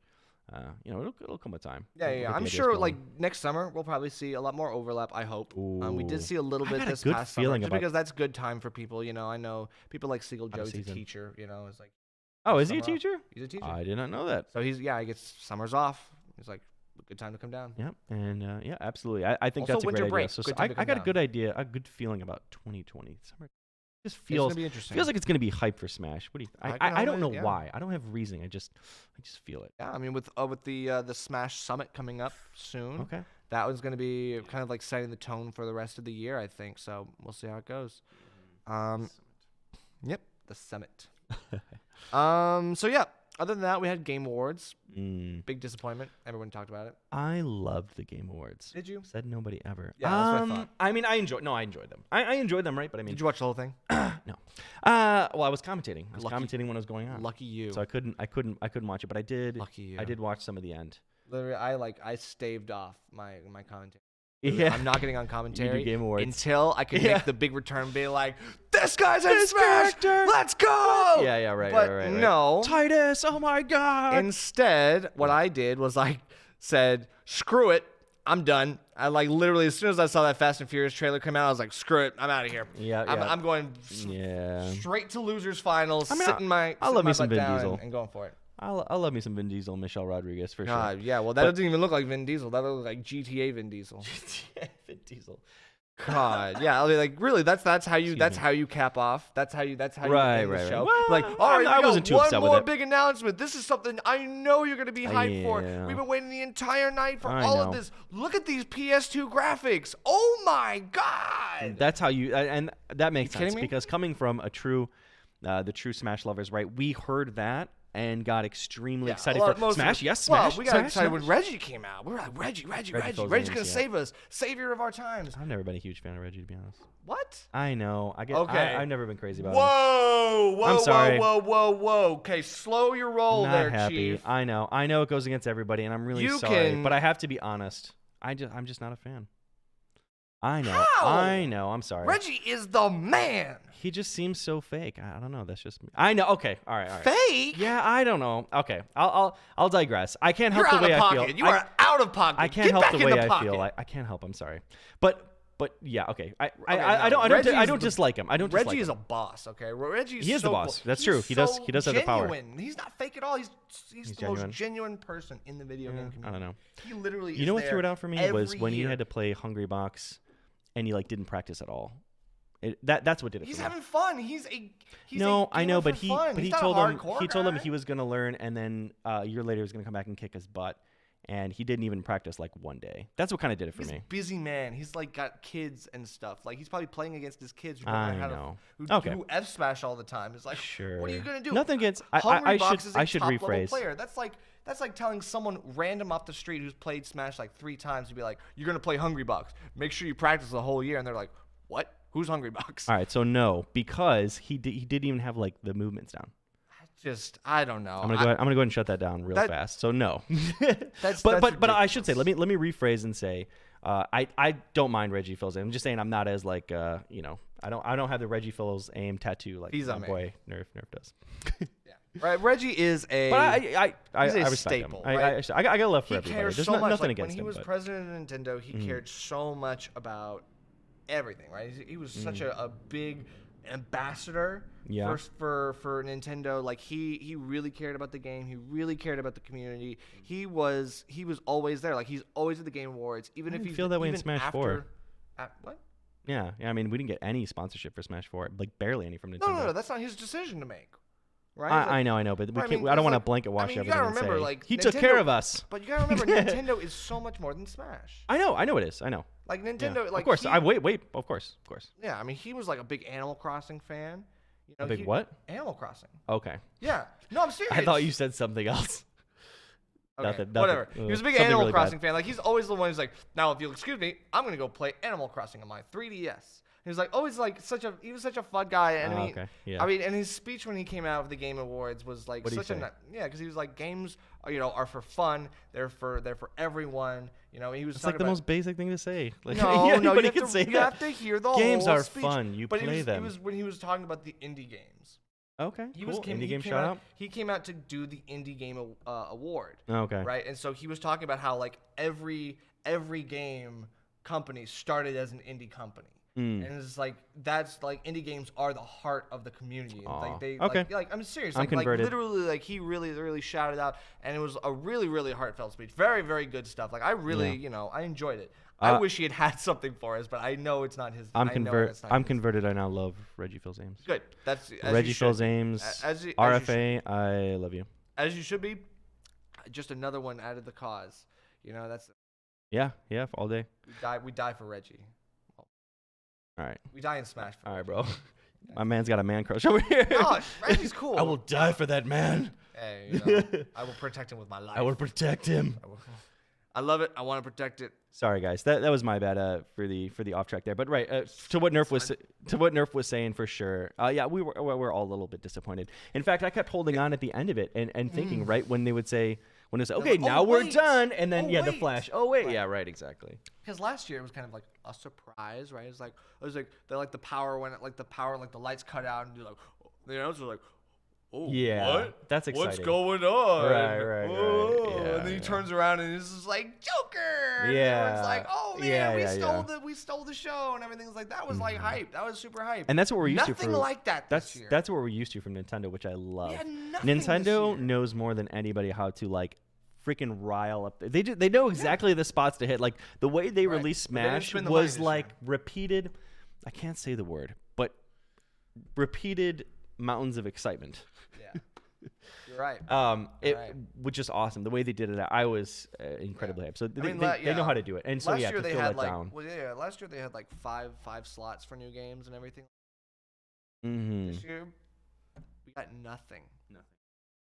S1: it'll come with time.
S2: Yeah.
S1: We'll get the
S2: I'm
S1: ideas
S2: sure
S1: going.
S2: like next summer we'll probably see a lot more overlap. I hope. We did see a little
S1: I
S2: bit
S1: got a
S2: this
S1: good
S2: past summer,
S1: feeling
S2: just
S1: about-
S2: because that's good time for people. I know people like Siegel Joe. He's a
S1: season.
S2: teacher. It's like.
S1: Oh, is he a
S2: summer off.
S1: teacher?
S2: He's a teacher.
S1: I did not know that.
S2: So he gets summers off. He's like, good time to come down.
S1: Yep. And yeah, absolutely. I think
S2: Also
S1: that's a
S2: winter
S1: great
S2: break.
S1: idea. So
S2: Good time to
S1: I
S2: come
S1: got a
S2: down.
S1: good idea, a good feeling about 2020 summer. Just
S2: It's
S1: feels
S2: gonna be interesting.
S1: feels like it's gonna be hype for Smash. What do you? I don't know why. I don't have reason. I just feel it.
S2: Yeah, I mean with the Smash Summit coming up soon.
S1: Okay.
S2: That one's gonna be kind of like setting the tone for the rest of the year, I think. So we'll see how it goes. Yep, the Summit. So yeah. Other than that, we had Game Awards. Big disappointment. Everyone talked about it.
S1: I loved the Game Awards.
S2: Did you?
S1: Said nobody ever.
S2: Yeah, that's what I thought.
S1: I mean, I enjoyed them. I enjoyed them, right? But I mean,
S2: Did you watch the whole thing?
S1: no. Well, I was commentating. I was
S2: Lucky.
S1: commentating when it was going on.
S2: Lucky you.
S1: So I couldn't watch it, but I did.
S2: Lucky you.
S1: I did watch some of the end.
S2: Literally, I staved off my commentary.
S1: Yeah.
S2: I'm not getting on commentary
S1: Game Awards.
S2: until I can
S1: Yeah.
S2: make the big return, be like, "This guy's in
S1: This
S2: Smash,
S1: character."
S2: let's go!"
S1: Yeah, right,
S2: But
S1: right.
S2: no.
S1: Titus, oh my god.
S2: Instead, what I did was I said, "Screw it, I'm done. I like literally as soon as I saw that Fast and Furious trailer come out, I was like, screw it, I'm out of here. I'm going straight to losers finals, sitting my
S1: I love me some
S2: butt
S1: Vin
S2: down
S1: Diesel
S2: and going for it.
S1: I love me some Vin Diesel and Michelle Rodriguez for sure.
S2: Yeah, well, that doesn't even look like Vin Diesel. That looks like GTA Vin Diesel.
S1: GTA Vin Diesel.
S2: God, yeah, I mean, like really, that's how you cap off. That's how you end the show.
S1: Well,
S2: like, all right,
S1: I wasn't too upset with
S2: one more
S1: it.
S2: big announcement. This is something I know you're gonna be hyped for. We've been waiting the entire night for all of this. Look at these PS2 graphics. Oh my God.
S1: That's how you, and that makes sense
S2: me?
S1: because coming from the true Smash lovers, right? We heard that and got extremely excited for Smash. Yes, Smash.
S2: Well, we got excited when Reggie came out. We were like, Reggie's gonna save us, savior of our times.
S1: I've never been a huge fan of Reggie, to be honest.
S2: What?
S1: I know. I've never been crazy about him.
S2: Whoa!
S1: I'm sorry.
S2: Whoa! Okay, slow your roll
S1: Not
S2: there,
S1: happy.
S2: Chief.
S1: I know it goes against everybody, and I'm really sorry. But I have to be honest. I'm just not a fan. I know.
S2: How?
S1: I know. I'm sorry.
S2: Reggie is the man.
S1: He just seems so fake. I don't know. That's just me. I know. Okay. All right.
S2: Fake?
S1: Yeah. I don't know. Okay. I'll digress. I can't help
S2: You're
S1: the way
S2: out of
S1: I
S2: pocket.
S1: feel.
S2: You are out of pocket.
S1: I can't
S2: Get
S1: help
S2: back
S1: the
S2: in
S1: way
S2: the
S1: I
S2: pocket.
S1: feel. I can't help. I'm sorry. But yeah. Okay. I don't dislike him. I don't dislike
S2: Reggie
S1: him.
S2: is a boss. Okay. Reggie's
S1: He is
S2: so
S1: the boss.
S2: Cool.
S1: That's
S2: He's
S1: true. He does have the power.
S2: Genuine. He's not fake at all. He's the most genuine person in the video game community.
S1: I don't know.
S2: He literally.
S1: You know what threw it out for me was when
S2: year.
S1: you had to play Hungry Box, and you didn't practice at all. That's what did it.
S2: He's
S1: for me.
S2: having fun. He's
S1: I know, but he told him
S2: guy.
S1: he was gonna learn, and then a year later he was gonna come back and kick his butt, and he didn't even practice one day. That's what kind of did it for
S2: me.
S1: me.
S2: Busy man. He's got kids and stuff. He's probably playing against his kids who who F smash all the time. It's like,
S1: sure.
S2: What are you gonna do?
S1: Nothing against.
S2: I should
S1: rephrase.
S2: Player. That's like telling someone random off the street who's played Smash 3 times to be like, you're gonna play Hungry Box. Make sure you practice the whole year, and they're like, what? Who's Hungry Box?
S1: All right, so no, because he didn't even have the movements down.
S2: I don't know.
S1: I'm gonna go ahead and shut that down real fast. So no. But I should say, let me rephrase and say, I don't mind Reggie Fils. I'm just saying I'm not as I don't have the Reggie Fils aim tattoo like my boy Nerf does.
S2: Yeah. Right, Reggie is a.
S1: But I respect
S2: staple.
S1: him.
S2: Right?
S1: I got love for everybody.
S2: Cares
S1: There's
S2: so much.
S1: nothing against him.
S2: When he was president of Nintendo, he cared so much about everything. Right, he was such a big ambassador for Nintendo. He really cared about the game. He really cared about the community. He was always there. He's always at the Game Awards. Even if you
S1: feel that way in Smash 4.
S2: What?
S1: Yeah. I mean, we didn't get any sponsorship for Smash 4. Barely any from Nintendo.
S2: No. That's not his decision to make. Right?
S1: I know, but I don't want to blanket wash everything. You gotta remember,
S2: he
S1: took care of us.
S2: But you gotta remember, Nintendo is so much more than Smash.
S1: I know it is. I know.
S2: Nintendo,
S1: of course. Of course.
S2: Yeah, I mean, he was a big Animal Crossing fan.
S1: A big what?
S2: Animal Crossing.
S1: Okay.
S2: Yeah. No, I'm serious.
S1: I thought you said something else.
S2: Okay,
S1: nothing.
S2: Whatever. He was a big Animal
S1: really
S2: Crossing fan. He's always the one who's like, now if you'll excuse me, I'm gonna go play Animal Crossing on my 3DS. He was he was such a fun guy, and and his speech when he came out of the Game Awards was because he was like, games are for fun, they're for everyone. He was.
S1: It's the most basic thing to say.
S2: No, you have to hear the
S1: games
S2: whole
S1: are
S2: speech.
S1: fun. You play them.
S2: It was when he was talking about the indie games.
S1: Okay. Indie game
S2: shout out. He came out to do the indie game award.
S1: Okay.
S2: Right, and so he was talking about how every game company started as an indie company. And it's that's indie games are the heart of the community. I'm serious.
S1: I'm converted.
S2: Literally, he really shouted out, and it was a really, really heartfelt speech. Very, very good stuff. I really, I enjoyed it. I wish he had something for us, but I know it's not his.
S1: I'm converted. I now love Reggie Fils Ames.
S2: Good. That's
S1: Reggie Fils Ames. RFA. I love you.
S2: As you should be. Just another one added the cause. That's.
S1: Yeah, all day.
S2: We die for Reggie.
S1: All right.
S2: We die in Smash.
S1: All right, bro. My man's got a man crush over here.
S2: No, Reggie's cool.
S1: I will die for that man.
S2: Hey, I will protect him with my life.
S1: I will protect him.
S2: I love it. I want to protect it.
S1: Sorry, guys. That was my bad for the off track there. But right to what Nerf was saying for sure. Yeah, we're all a little bit disappointed. In fact, I kept holding on at the end of it and thinking right when they would say. When it's okay, now we're done, and then the flash. Oh wait, yeah, right, exactly.
S2: Because last year it was kind of a surprise, right? It was like the power when the lights cut out, and you're like, it's oh,
S1: Yeah,
S2: what?
S1: that's exciting.
S2: What's going on?
S1: Right. Yeah,
S2: and then he turns around and it's just like Joker. And
S1: Yeah.
S2: everyone's like, oh man,
S1: Yeah,
S2: we stole the show and everything's like that was like hype. That was super hype.
S1: And that's what we're used to.
S2: Nothing like that this year.
S1: That's what we're used to from Nintendo, which I love.
S2: We had nothing this
S1: Nintendo
S2: year.
S1: knows more than anybody how to like freaking rile up. They know exactly the spots to hit. Like the way they released
S2: But they didn't
S1: Smash
S2: spend the money
S1: was
S2: this
S1: like
S2: year.
S1: repeated. I can't say the word, but repeated mountains of excitement.
S2: Yeah. You're right.
S1: Which is awesome. The way they did it, I was incredibly hyped. So they know how to do it. And so
S2: last
S1: yeah,
S2: year
S1: to
S2: they
S1: fill
S2: had
S1: that
S2: like
S1: down.
S2: last year they had like five slots for new games and everything.
S1: Mm-hmm.
S2: This year we got nothing.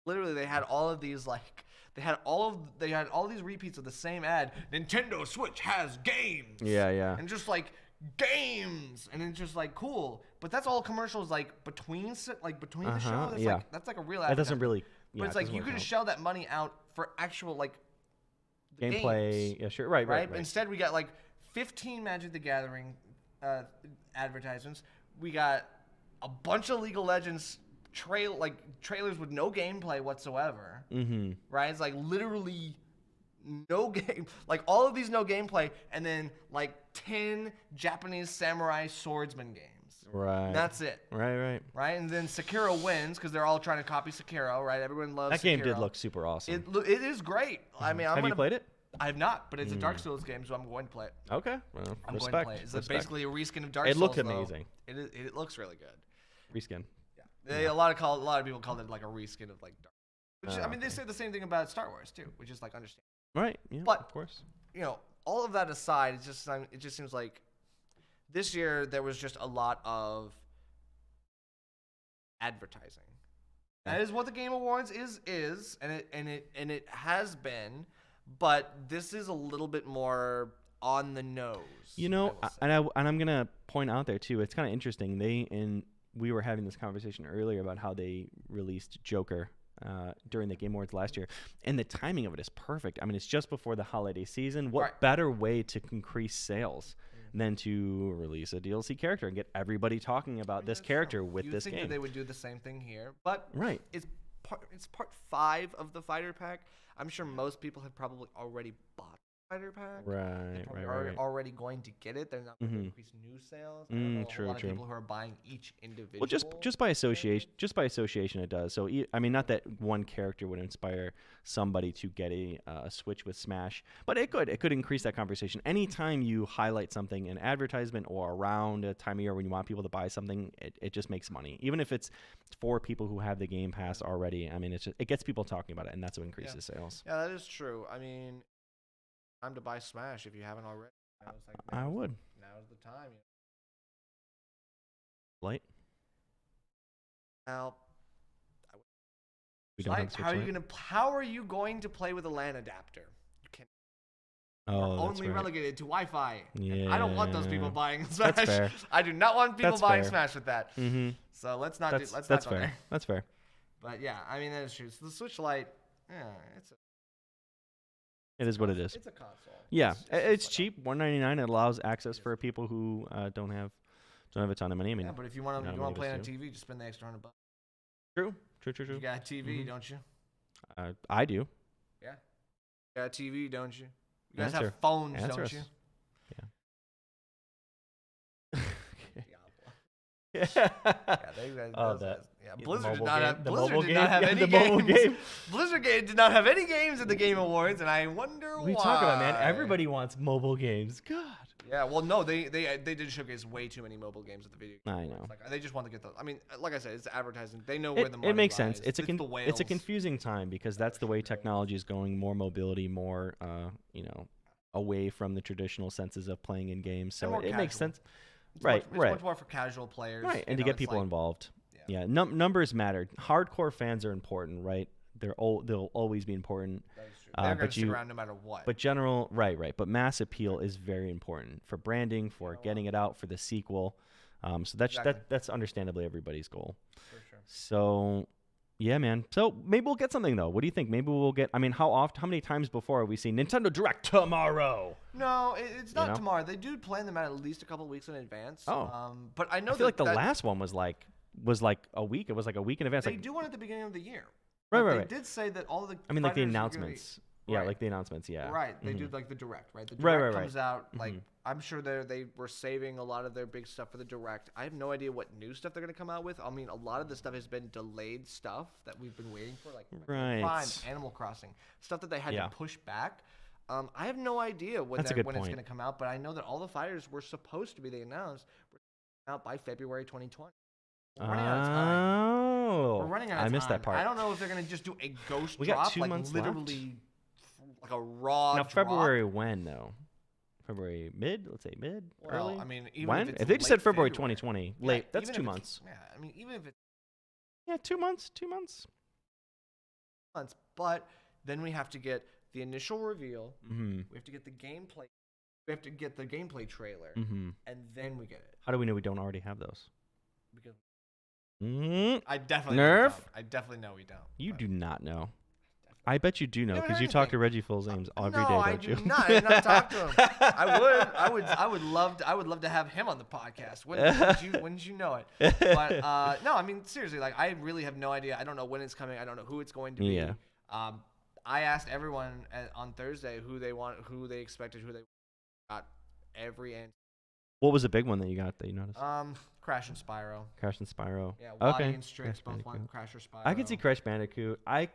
S2: Literally, they had all of these they had all these repeats of the same ad. Nintendo Switch has games.
S1: Yeah.
S2: And just like games, and it's just like cool. But that's all commercials like between the show. That's like that's like a real ad.
S1: That doesn't really.
S2: But it's like you could shell that money out for actual like the
S1: gameplay.
S2: games,
S1: Yeah, sure. Right.
S2: Instead, we got like 15 Magic the Gathering advertisements. We got a bunch of League of Legends trailers with no gameplay whatsoever.
S1: Mm-hmm.
S2: Right? It's like literally no game, like all of these no gameplay, and then like 10 Japanese samurai swordsman games.
S1: Right.
S2: And that's it.
S1: Right.
S2: Right? And then Sekiro wins because they're all trying to copy Sekiro, right? Everyone loves
S1: that
S2: Sekiro.
S1: game did look super awesome.
S2: It is great. I mean,
S1: have you played it?
S2: I have not, but it's a Dark Souls game, so I'm going to play it.
S1: Okay. Well,
S2: I'm
S1: respect.
S2: going to play it. It's basically a reskin of Dark
S1: It
S2: Souls.
S1: looked amazing.
S2: It looks really good.
S1: Reskin.
S2: Yeah. A lot of people called it like a reskin of like Dark. Which I mean, they say the same thing about Star Wars too, which is like understand.
S1: Right. Yeah.
S2: But
S1: of course.
S2: You know, all of that aside, it just seems like this year there was just a lot of advertising. That is what the Game Awards is, and it has been, but this is a little bit more on the nose.
S1: You know, and I'm gonna point out there too. It's kind of interesting. We were having this conversation earlier about how they released Joker during the Game Awards last year, and the timing of it is perfect. I mean, it's just before the holiday season. What better way to increase sales than to release a DLC character and get everybody talking about this character with this game?
S2: You think that they would do the same thing here, but
S1: right.
S2: It's part 5 of the Fighter Pack. I'm sure most people have probably already bought the Fighter Pack.
S1: Right.
S2: Already going to get it. They're not going to increase new sales. I don't know a lot of people who are buying each individual.
S1: Well, just by association, it does. So I mean, not that one character would inspire somebody to get a Switch with Smash, but it could increase that conversation. Anytime you highlight something in advertisement or around a time of year when you want people to buy something, it just makes money. Even if it's for people who have the Game Pass already. I mean, it gets people talking about it, and that's what increases sales.
S2: Yeah, that is true. I mean, time to buy Smash if you haven't already.
S1: I would.
S2: Now's the time.
S1: Light.
S2: Now,
S1: we don't have Switch
S2: how are you going to play with a LAN adapter? You can't. Only relegated to Wi-Fi.
S1: Yeah.
S2: I don't want those people buying Smash.
S1: That's fair.
S2: I do not want people buying
S1: fair.
S2: Smash with that.
S1: Mm-hmm.
S2: So let's not. Let's
S1: that's
S2: not go
S1: fair.
S2: there.
S1: That's fair.
S2: But yeah, I mean that is true. So the Switch Lite,
S1: It is what it is.
S2: It's a console.
S1: Yeah, it's cheap, $199. It allows access for people who don't have a ton of money. I mean,
S2: yeah, but if you want to play on TV, just spend the extra $100.
S1: True.
S2: You got a TV, don't you?
S1: I do.
S2: Yeah. You got a TV, don't you? You guys have phones, don't you?
S1: Yeah.
S2: Blizzard did not have any games. Blizzard did not have any games at the Game Awards, and I wonder why.
S1: What are you talking about, man? Everybody wants mobile games. God.
S2: Yeah, well, no, they did showcase way too many mobile games at the video.
S1: I know.
S2: They just want to get those. I mean, like I said, it's advertising. They know where the money
S1: It makes
S2: lies.
S1: sense. It's a confusing time because that's the way technology is going. More mobility, more away from the traditional senses of playing in games. So it makes sense.
S2: It's much more for casual players.
S1: Right, and to get people involved. Yeah, numbers matter. Hardcore fans are important, right? They'll always be important.
S2: That is true. They're going to stick around no matter what.
S1: But right. But mass appeal is very important for branding, for getting it out, for the sequel. So that's understandably everybody's goal.
S2: For sure.
S1: So, yeah, man. So maybe we'll get something though. What do you think? Maybe we'll get. I mean, how many times before have we seen Nintendo Direct tomorrow?
S2: No, it's not tomorrow. They do plan them out at least a couple of weeks in advance.
S1: Oh.
S2: But I know
S1: I feel like the last one was like was like a week. It was like a week in advance.
S2: They
S1: like,
S2: do one at the beginning of the year.
S1: Right.
S2: They did say that all the.
S1: I mean, like the
S2: fighters are gonna
S1: announcements. Yeah,
S2: right.
S1: like the announcements. Yeah.
S2: Right. They do like the direct, right? The
S1: Right,
S2: direct
S1: right,
S2: comes out like
S1: Mhm.
S2: I'm sure they were saving a lot of their big stuff for the direct. I have no idea what new stuff they're gonna come out with. I mean, a lot of the stuff has been delayed stuff that we've been waiting for, like
S1: Right.
S2: Prime, Animal Crossing, stuff that they had to push back. I have no idea when
S1: That's a good
S2: when it's
S1: point.
S2: gonna come out, but I know that all the fighters were supposed to be. They announced were out by February 2020. We're running out of time.
S1: Oh,
S2: We're running out of time.
S1: I missed that part.
S2: I don't know if they're gonna just do a ghost
S1: We
S2: drop,
S1: got 2
S2: like
S1: months
S2: literally, like a raw.
S1: Now
S2: drop.
S1: February when though? February mid? Let's say mid.
S2: Well,
S1: early.
S2: I mean, even
S1: When?
S2: if it's
S1: If they just said
S2: late
S1: February
S2: February,
S1: 2020,
S2: yeah,
S1: late. That's
S2: even
S1: 2
S2: if it's-
S1: months.
S2: Yeah, I mean, even if it's
S1: Yeah, 2 months. 2 months.
S2: months, but then we have to get the initial reveal.
S1: Mm-hmm.
S2: We have to get the gameplay. We have to get the gameplay trailer,
S1: Mm-hmm.
S2: and then we get it.
S1: How do we know we don't already have those?
S2: Because
S1: Mm,
S2: I definitely
S1: Nerf?
S2: know we don't. I definitely know we don't.
S1: you
S2: but-
S1: do not know. I bet you do know
S2: haven't
S1: because
S2: heard
S1: you talk to
S2: anything.
S1: Reggie Fils-Ames every day,
S2: No,
S1: don't
S2: I
S1: you?
S2: do not. I have not talked to him. I would love to have him on the podcast. Wouldn't you know it? But no, I mean seriously, like I really have no idea. I don't know when it's coming. I don't know who it's going to be.
S1: Yeah.
S2: I asked everyone on Thursday who they expected, who they got every answer.
S1: What was the big one that you got that you noticed?
S2: Crash and Spyro.
S1: Crash and Spyro.
S2: Yeah, Waddy
S1: Okay.
S2: and Strix
S1: Crash
S2: both want
S1: Bandicoot.
S2: Crash or Spyro.
S1: I could see Crash Bandicoot. I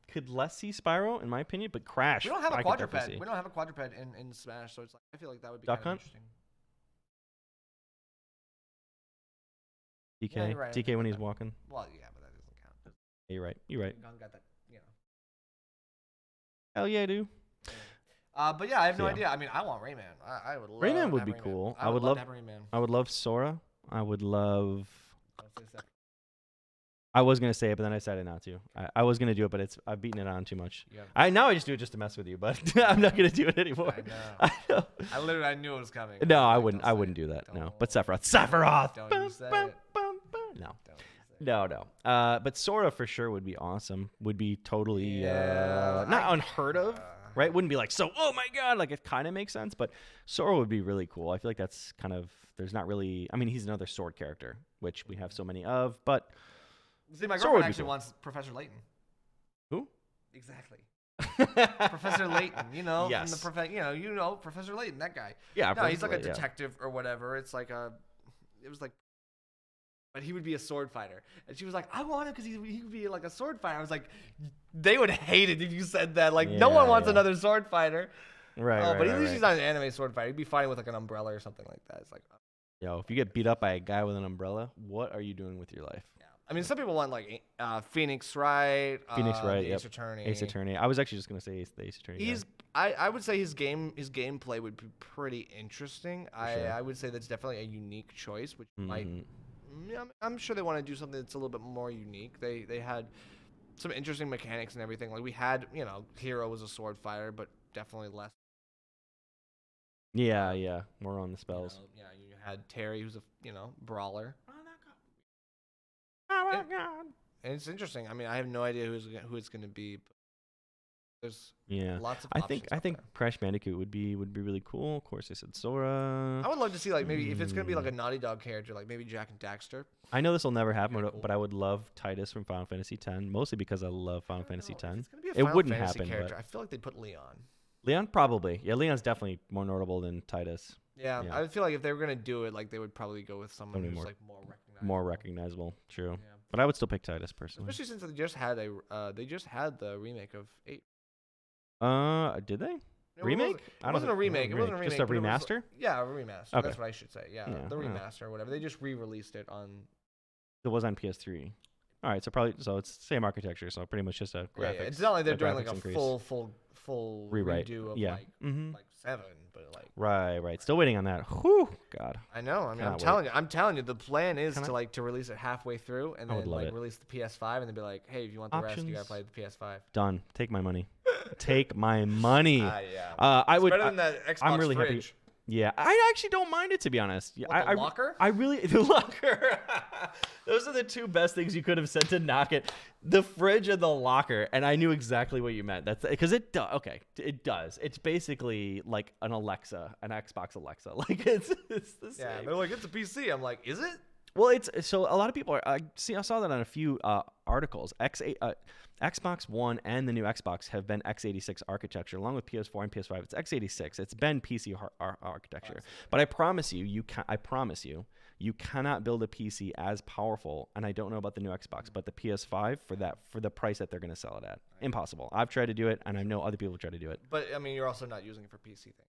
S1: could less see Spyro in my opinion, but Crash.
S2: We don't have a
S1: I could definitely
S2: quadruped.
S1: see.
S2: We don't have a quadruped in Smash, so it's like I feel like that would be
S1: Duck
S2: kind of
S1: Hunt?
S2: interesting.
S1: DK.
S2: Yeah, you're right, I
S1: DK
S2: think
S1: when he's
S2: that-
S1: walking.
S2: Well, yeah, but that doesn't count.
S1: Yeah, you're right. You're right.
S2: Gun got that,
S1: Hell yeah, dude.
S2: But yeah, I have no
S1: Yeah.
S2: idea. I mean, I want Rayman. I would love.
S1: Rayman
S2: to
S1: would
S2: have
S1: be
S2: Rayman.
S1: cool.
S2: I would love to have Rayman.
S1: I would love Sora. I would love.
S2: Don't say that.
S1: I was gonna say it, but then I decided not to. I was gonna do it, but I've beaten it on too much.
S2: Yeah.
S1: I just do it just to mess with you, but I'm not gonna do it anymore.
S2: I
S1: know.
S2: I knew it was coming.
S1: No, I
S2: Like,
S1: wouldn't.
S2: don't
S1: I
S2: say
S1: wouldn't
S2: it.
S1: do that. No,
S2: Don't-
S1: but Sephiroth. Sephiroth.
S2: Don't
S1: Bum,
S2: you say
S1: bum,
S2: it.
S1: bum, bum. No.
S2: Don't you say it.
S1: No. But Sora for sure would be awesome. Would be totally
S2: Yeah,
S1: not unheard of,
S2: uh,
S1: right? Wouldn't be like so. Oh my god, like it kind of makes sense. But Sora would be really cool. I feel like that's kind of. There's not really. I mean, he's another sword character, which we have so many of. But
S2: See, my
S1: Sora would
S2: girlfriend
S1: be
S2: actually
S1: cool.
S2: wants Professor Layton.
S1: Who?
S2: Exactly. Professor Layton,
S1: Yes.
S2: from the you know Professor Layton, that guy.
S1: Yeah.
S2: No, he's like a
S1: probably, yeah.
S2: detective or whatever. It was like, but he would be a sword fighter. And she was like, I want him because he would be like a sword fighter. I was like, they would hate it if you said that. Like, no one wants
S1: Yeah.
S2: another sword fighter.
S1: Right.
S2: But at
S1: right,
S2: least
S1: right.
S2: he's not an anime sword fighter. He'd be fighting with like an umbrella or something like that. It's like,
S1: Yo, if you get beat up by a guy with an umbrella, what are you doing with your life?
S2: yeah. I mean, some people want like Phoenix Wright.
S1: Phoenix Wright,
S2: the
S1: yep.
S2: Ace Attorney.
S1: Ace Attorney. I was actually just gonna say the Ace Attorney.
S2: He's. I would say his gameplay would be pretty interesting.
S1: sure.
S2: I would say that's definitely a unique choice, which
S1: guy.
S2: might.
S1: Mhm.
S2: Yeah, I'm sure they want to do something that's a little bit more unique. They had some interesting mechanics and everything. Like we had, Hero was a sword fighter, but definitely less.
S1: Yeah. More on the spells.
S2: You had Terry, who's a brawler.
S1: Oh my
S2: And-
S1: god.
S2: And it's interesting. I mean, I have no idea who it's going to be. But there's
S1: Yeah.
S2: lots of.
S1: I
S2: options
S1: think
S2: out there.
S1: Crash Bandicoot would be really cool. Of course, I said Sora.
S2: I would love to see like maybe if it's going to be like a Naughty Dog character, like maybe Jack and Daxter.
S1: I know this will never happen,
S2: Kinda cool.
S1: but I would love Titus from Final Fantasy X, mostly because I love Final Fantasy
S2: I don't know. If
S1: X.
S2: it's gonna be a
S1: It
S2: Final
S1: wouldn't
S2: Fantasy
S1: happen,
S2: character,
S1: but-
S2: I feel like they'd put Leon.
S1: Leon probably. Yeah, Leon's definitely more notable than Titus.
S2: Yeah,
S1: Yeah.
S2: I feel like if they were gonna do it, like they would probably go with someone
S1: Somebody
S2: who's
S1: more-
S2: like more recognizable.
S1: More recognizable. True.
S2: Yeah.
S1: But I would still pick Titus personally.
S2: Especially since they just had the remake of 8.
S1: Did they?
S2: It
S1: Remake?
S2: wasn't-
S1: I
S2: It
S1: don't
S2: wasn't a
S1: think-
S2: remake. It wasn't a remake.
S1: Just a
S2: but it was-
S1: remaster?
S2: Yeah, a remaster.
S1: Okay.
S2: That's what I should say. Yeah,
S1: Yeah,
S2: the
S1: yeah.
S2: remaster or whatever. They just re-released it on.
S1: It was on PS3. All right, so it's the same architecture, so pretty much just a graphics.
S2: Yeah, it's not like they're
S1: a
S2: doing like
S1: graphics
S2: a
S1: increase.
S2: full
S1: rewrite.
S2: redo of
S1: Yeah.
S2: like
S1: Mm-hmm.
S2: 7, but like.
S1: Right. Still waiting on that. Whew, God.
S2: I know. I mean, I'm
S1: Cannot wait.
S2: telling you, the plan is
S1: Can I-
S2: to release it halfway through and
S1: I would
S2: then
S1: love
S2: like
S1: it.
S2: release the PS5 and then be like, hey, if you want the rest, you gotta
S1: Options.
S2: play the PS5.
S1: Done. Take my money. Take my money.
S2: Yeah.
S1: I
S2: It's
S1: would.
S2: better than that Xbox
S1: I'm really
S2: fridge.
S1: happy. Yeah, I actually don't mind it, to be honest. Yeah,
S2: What, the locker?
S1: I really the locker. Those are the two best things you could have said to knock it: the fridge and the locker. And I knew exactly what you meant. That's because it does. Okay, it does. It's basically like an Alexa, an Xbox Alexa. Like it's the same.
S2: Yeah, they're like, it's a PC. I'm like, is it?
S1: Well, it's so a lot of people are. I saw that on a few articles. Xbox One and the new Xbox have been x86 architecture, along with PS4 and PS5. It's x86. It's been PC architecture. But I promise you, you cannot build a PC as powerful. And I don't know about the new Xbox, but the PS5 for the price that they're going to sell it at, impossible. I've tried to do it, and I know other people try to do it.
S2: But I mean, you're also not using it for PC thing.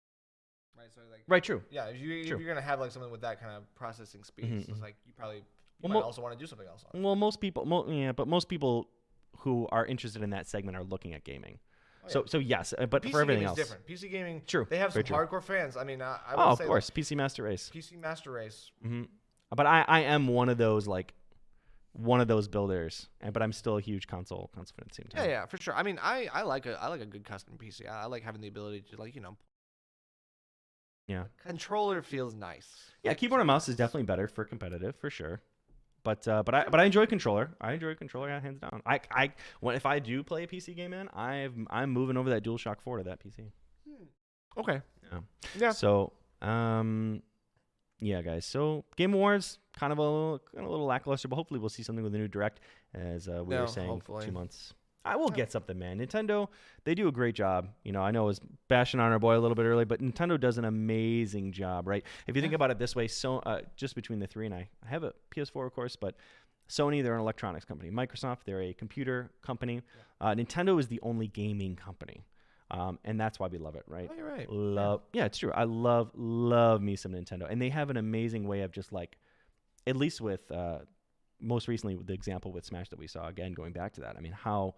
S2: Right, so like,
S1: right, true.
S2: Yeah, if you're gonna have like something with that kind of processing speed, it's like you might also want to do something else on it.
S1: Well, most people who are interested in that segment are looking at gaming. So yes, but
S2: PC
S1: for everything else,
S2: different. PC gaming,
S1: true.
S2: They have some hardcore fans. I mean, I
S1: would say of course, PC Master Race.
S2: PC Master Race.
S1: Mm-hmm. But I am one of those builders, but I'm still a huge console fan at the same time.
S2: Yeah, for sure. I mean, I like a good custom PC. I like having the ability to
S1: Yeah.
S2: Controller feels nice.
S1: Yeah, keyboard and mouse is definitely better for competitive, for sure. But I enjoy controller. I enjoy controller, hands down. If I do play a PC game, man, I'm moving over that DualShock 4 to that PC.
S2: Okay.
S1: Yeah. So yeah, guys. So Game Awards kind of a little lackluster, but hopefully we'll see something with the new Direct, as we were saying, hopefully. 2 months. I will get something, man. Nintendo, they do a great job. I know I was bashing on our boy a little bit early, but Nintendo does an amazing job, right? If you think about it this way, so just between the three, and I have a PS4, of course, but Sony, they're an electronics company. Microsoft, they're a computer company. Nintendo is the only gaming company. And that's why we love it, right?
S2: Oh, you're right.
S1: Yeah, it's true. I love me some Nintendo. And they have an amazing way of just like, at least with most recently with the example with Smash that we saw, again, going back to that. I mean, how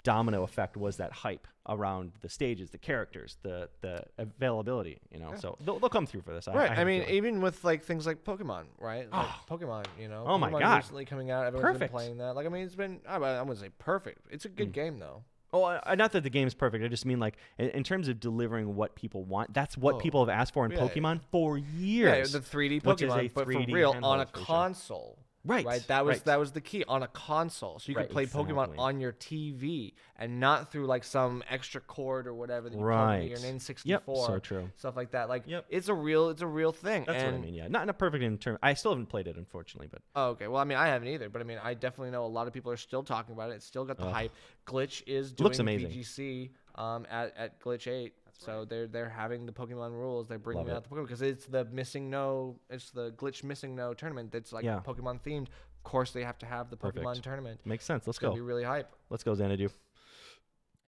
S1: domino effect was that hype around the stages, the characters, the availability, so they'll come through for this.
S2: Right. I mean, even with like things like Pokemon, right? Like Pokemon,
S1: Oh my
S2: Pokemon
S1: God.
S2: recently coming out. Everyone's been playing that. Like, I mean, it's been, I wouldn't say perfect. It's a good game though.
S1: Oh, not that the game's perfect. I just mean like in terms of delivering what people want. That's what people have asked for in Pokemon for years.
S2: Yeah, the 3D Pokemon, but for real on a console.
S1: Right.
S2: That was the key, on a console, so you could play Pokemon on your TV and not through like some extra cord or whatever that you plug into your N64.
S1: Yep. So true.
S2: Stuff like that. Like it's a real thing.
S1: That's what I mean. Yeah, not in a perfect in term. I still haven't played it, unfortunately, but
S2: okay. Well, I mean, I haven't either, but I mean, I definitely know a lot of people are still talking about it. It's still got the hype. Glitch is doing VGC at Glitch 8. So they're having the Pokemon rules. They're bringing out the Pokemon because it's the Glitch Missing No tournament. That's like Pokemon themed. Of course, they have to have the Pokemon tournament.
S1: Makes sense. Let's
S2: go. It's gonna be really hype.
S1: Let's go, Xanadu.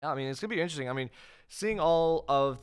S2: Yeah, I mean, it's gonna be interesting. I mean, seeing all of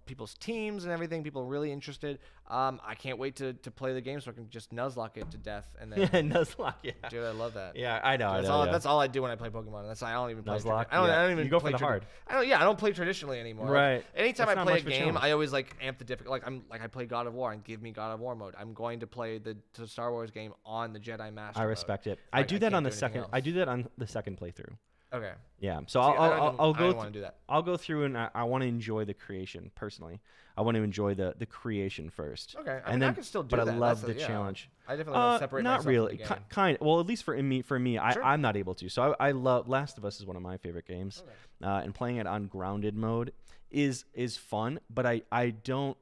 S2: people's teams and everything, people really interested. I can't wait to play the game so I can just Nuzlocke it to death and then
S1: Nuzlocke. Yeah,
S2: dude, I love that.
S1: Yeah, I know.
S2: That's all I do when I play Pokemon. I don't even play
S1: Nuzlocke.
S2: I don't even.
S1: You go for the hard.
S2: I don't play traditionally anymore.
S1: Right.
S2: Like, anytime I play a game, I always like amp the difficulty. I play God of War and give me God of War mode. I'm going to play the Star Wars game on the Jedi Master.
S1: I respect it. I do that on the second. I do that on the second playthrough.
S2: Okay.
S1: Yeah. So I'll go.
S2: I don't want to do that.
S1: I'll go through and I want to enjoy the creation personally. I want to enjoy the creation first.
S2: Okay. I mean, I can still do that.
S1: But I love the challenge.
S2: I definitely want to separate myself
S1: not really.
S2: From the game.
S1: Kind. Well, at least for me,
S2: Sure.
S1: I'm not able to. So I love Last of Us is one of my favorite games. Okay. And playing it on grounded mode is fun, but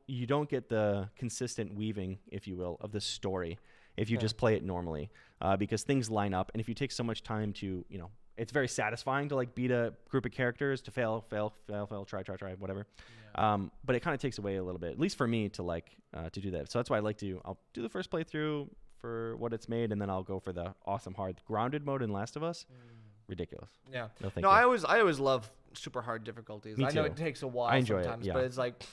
S1: you don't get the consistent weaving, if you will, of the story if you just play it normally, because things line up, and if you take so much time to it's very satisfying to like beat a group of characters, to fail, try, whatever. Yeah. But it kind of takes away a little bit, at least for me, to like to do that. So that's why I'll do the first playthrough for what it's made, and then I'll go for the awesome hard grounded mode in Last of Us. Ridiculous.
S2: Yeah.
S1: No, thank
S2: you.
S1: I
S2: always love super hard difficulties.
S1: Me too.
S2: I know it takes a while.
S1: I enjoy
S2: sometimes,
S1: it. Yeah.
S2: But it's like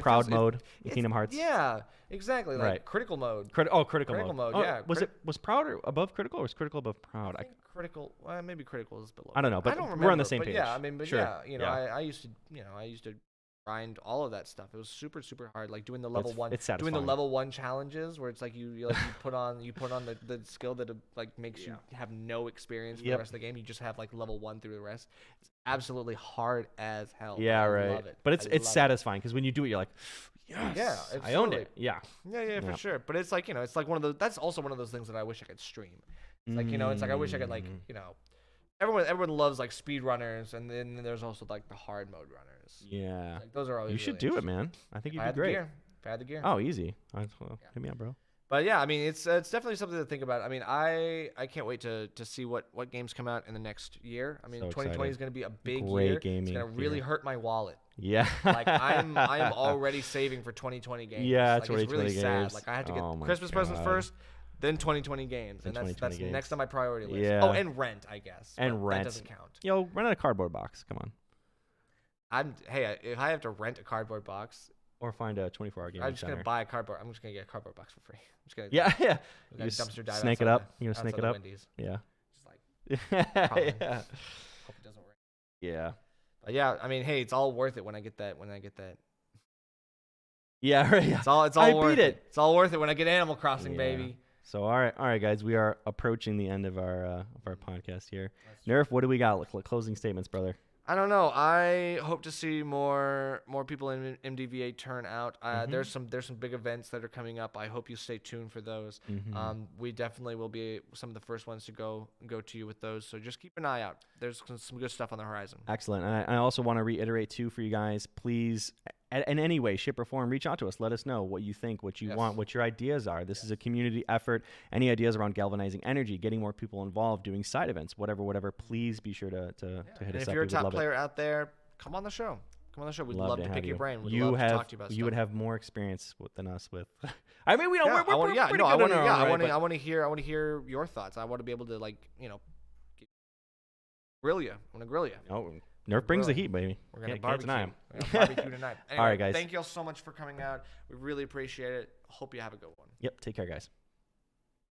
S1: Proud mode in Kingdom Hearts.
S2: Yeah, exactly. Like critical mode.
S1: Critical mode.
S2: Yeah.
S1: Was Proud above critical, or was critical above Proud?
S2: I think critical. Well, maybe critical is below.
S1: I don't know, but
S2: I don't remember,
S1: we're on the same page.
S2: Yeah, I mean, but
S1: sure.
S2: I used to grind all of that stuff. It was super hard. Like doing the level one, doing the level 1 challenges where it's like you put on the skill that like makes you have no experience for the rest of the game. You just have like level 1 through the rest. It's absolutely hard as hell.
S1: Yeah, right.
S2: Love it.
S1: But it's satisfying because when you do it, you're like, yes, I owned it. Yeah,
S2: for sure. But it's like it's like one of those. That's also one of those things that I wish I could stream. It's like it's like I wish I could like Everyone loves like speed runners, and then there's also like the hard mode runners.
S1: Yeah,
S2: like, those are always.
S1: You should do it, man. I think you'd be great.
S2: If I had the gear.
S1: Oh, easy. Hit me up, bro.
S2: But yeah, I mean, it's definitely something to think about. I mean, I can't wait to see what games come out in the next year. I mean,
S1: So
S2: 2020 is going to be a big
S1: Great
S2: year.
S1: gaming
S2: It's going to really
S1: year.
S2: hurt my wallet.
S1: Yeah.
S2: Like I am already saving for 2020 games.
S1: Yeah,
S2: like,
S1: 2020
S2: it's really sad.
S1: games.
S2: Like I have to get
S1: Oh my
S2: Christmas presents
S1: God.
S2: first, then 2020 games,
S1: Then
S2: and that's
S1: 2020 games.
S2: next on my priority list.
S1: Yeah.
S2: Oh, and rent, I guess.
S1: And
S2: but
S1: rent.
S2: that doesn't count.
S1: Yo, run out a cardboard box. Come on.
S2: If I have to rent a cardboard box,
S1: Or find a 24-hour gaming
S2: I'm just
S1: center.
S2: gonna buy a cardboard. I'm just gonna get a cardboard box for free. I'm just gonna
S1: Yeah.
S2: we got
S1: You
S2: a dumpster dive
S1: snake it
S2: outside
S1: up. You're gonna snake
S2: outside
S1: it
S2: the
S1: up.
S2: Wendy's.
S1: Yeah.
S2: Just like
S1: yeah.
S2: hope it doesn't work.
S1: Yeah.
S2: But yeah, I mean, hey, it's all worth it when I get that.
S1: Yeah. Right. Yeah.
S2: It's all
S1: I
S2: worth
S1: beat it.
S2: It's all worth it when I get Animal Crossing,
S1: Yeah.
S2: baby.
S1: So all right, guys, we are approaching the end of our podcast here. Nerf, what do we got? Closing statements, brother.
S2: I don't know. I hope to see more people in MDVA turn out. There's some big events that are coming up. I hope you stay tuned for those. We definitely will be some of the first ones to go to you with those. So just keep an eye out. There's some good stuff on the horizon.
S1: Excellent. And I also want to reiterate too for you guys, please, in any way, shape, or form, reach out to us. Let us know what you think, what you want, what your ideas are. This is a community effort. Any ideas around galvanizing energy, getting more people involved, doing side events, whatever. Please be sure to hit
S2: And
S1: us
S2: if
S1: up.
S2: you're a
S1: We would
S2: top
S1: love it.
S2: player out there, come on the show. We'd love to
S1: have
S2: pick
S1: you.
S2: your brain. We'd
S1: You
S2: love
S1: have
S2: to talk to you about
S1: you
S2: stuff.
S1: would have more experience than us with. I mean, we're
S2: I
S1: pretty
S2: want
S1: good on our own, right?
S2: I want to hear your thoughts. I want to be able to grill you. I want to grill you.
S1: Oh, Nerf brings the heat, baby.
S2: We're gonna
S1: Can't deny 'em.
S2: barbecue tonight. Anyway,
S1: All right, guys.
S2: Thank you all so much for coming out. We really appreciate it. Hope you have a good one.
S1: Yep. Take care, guys.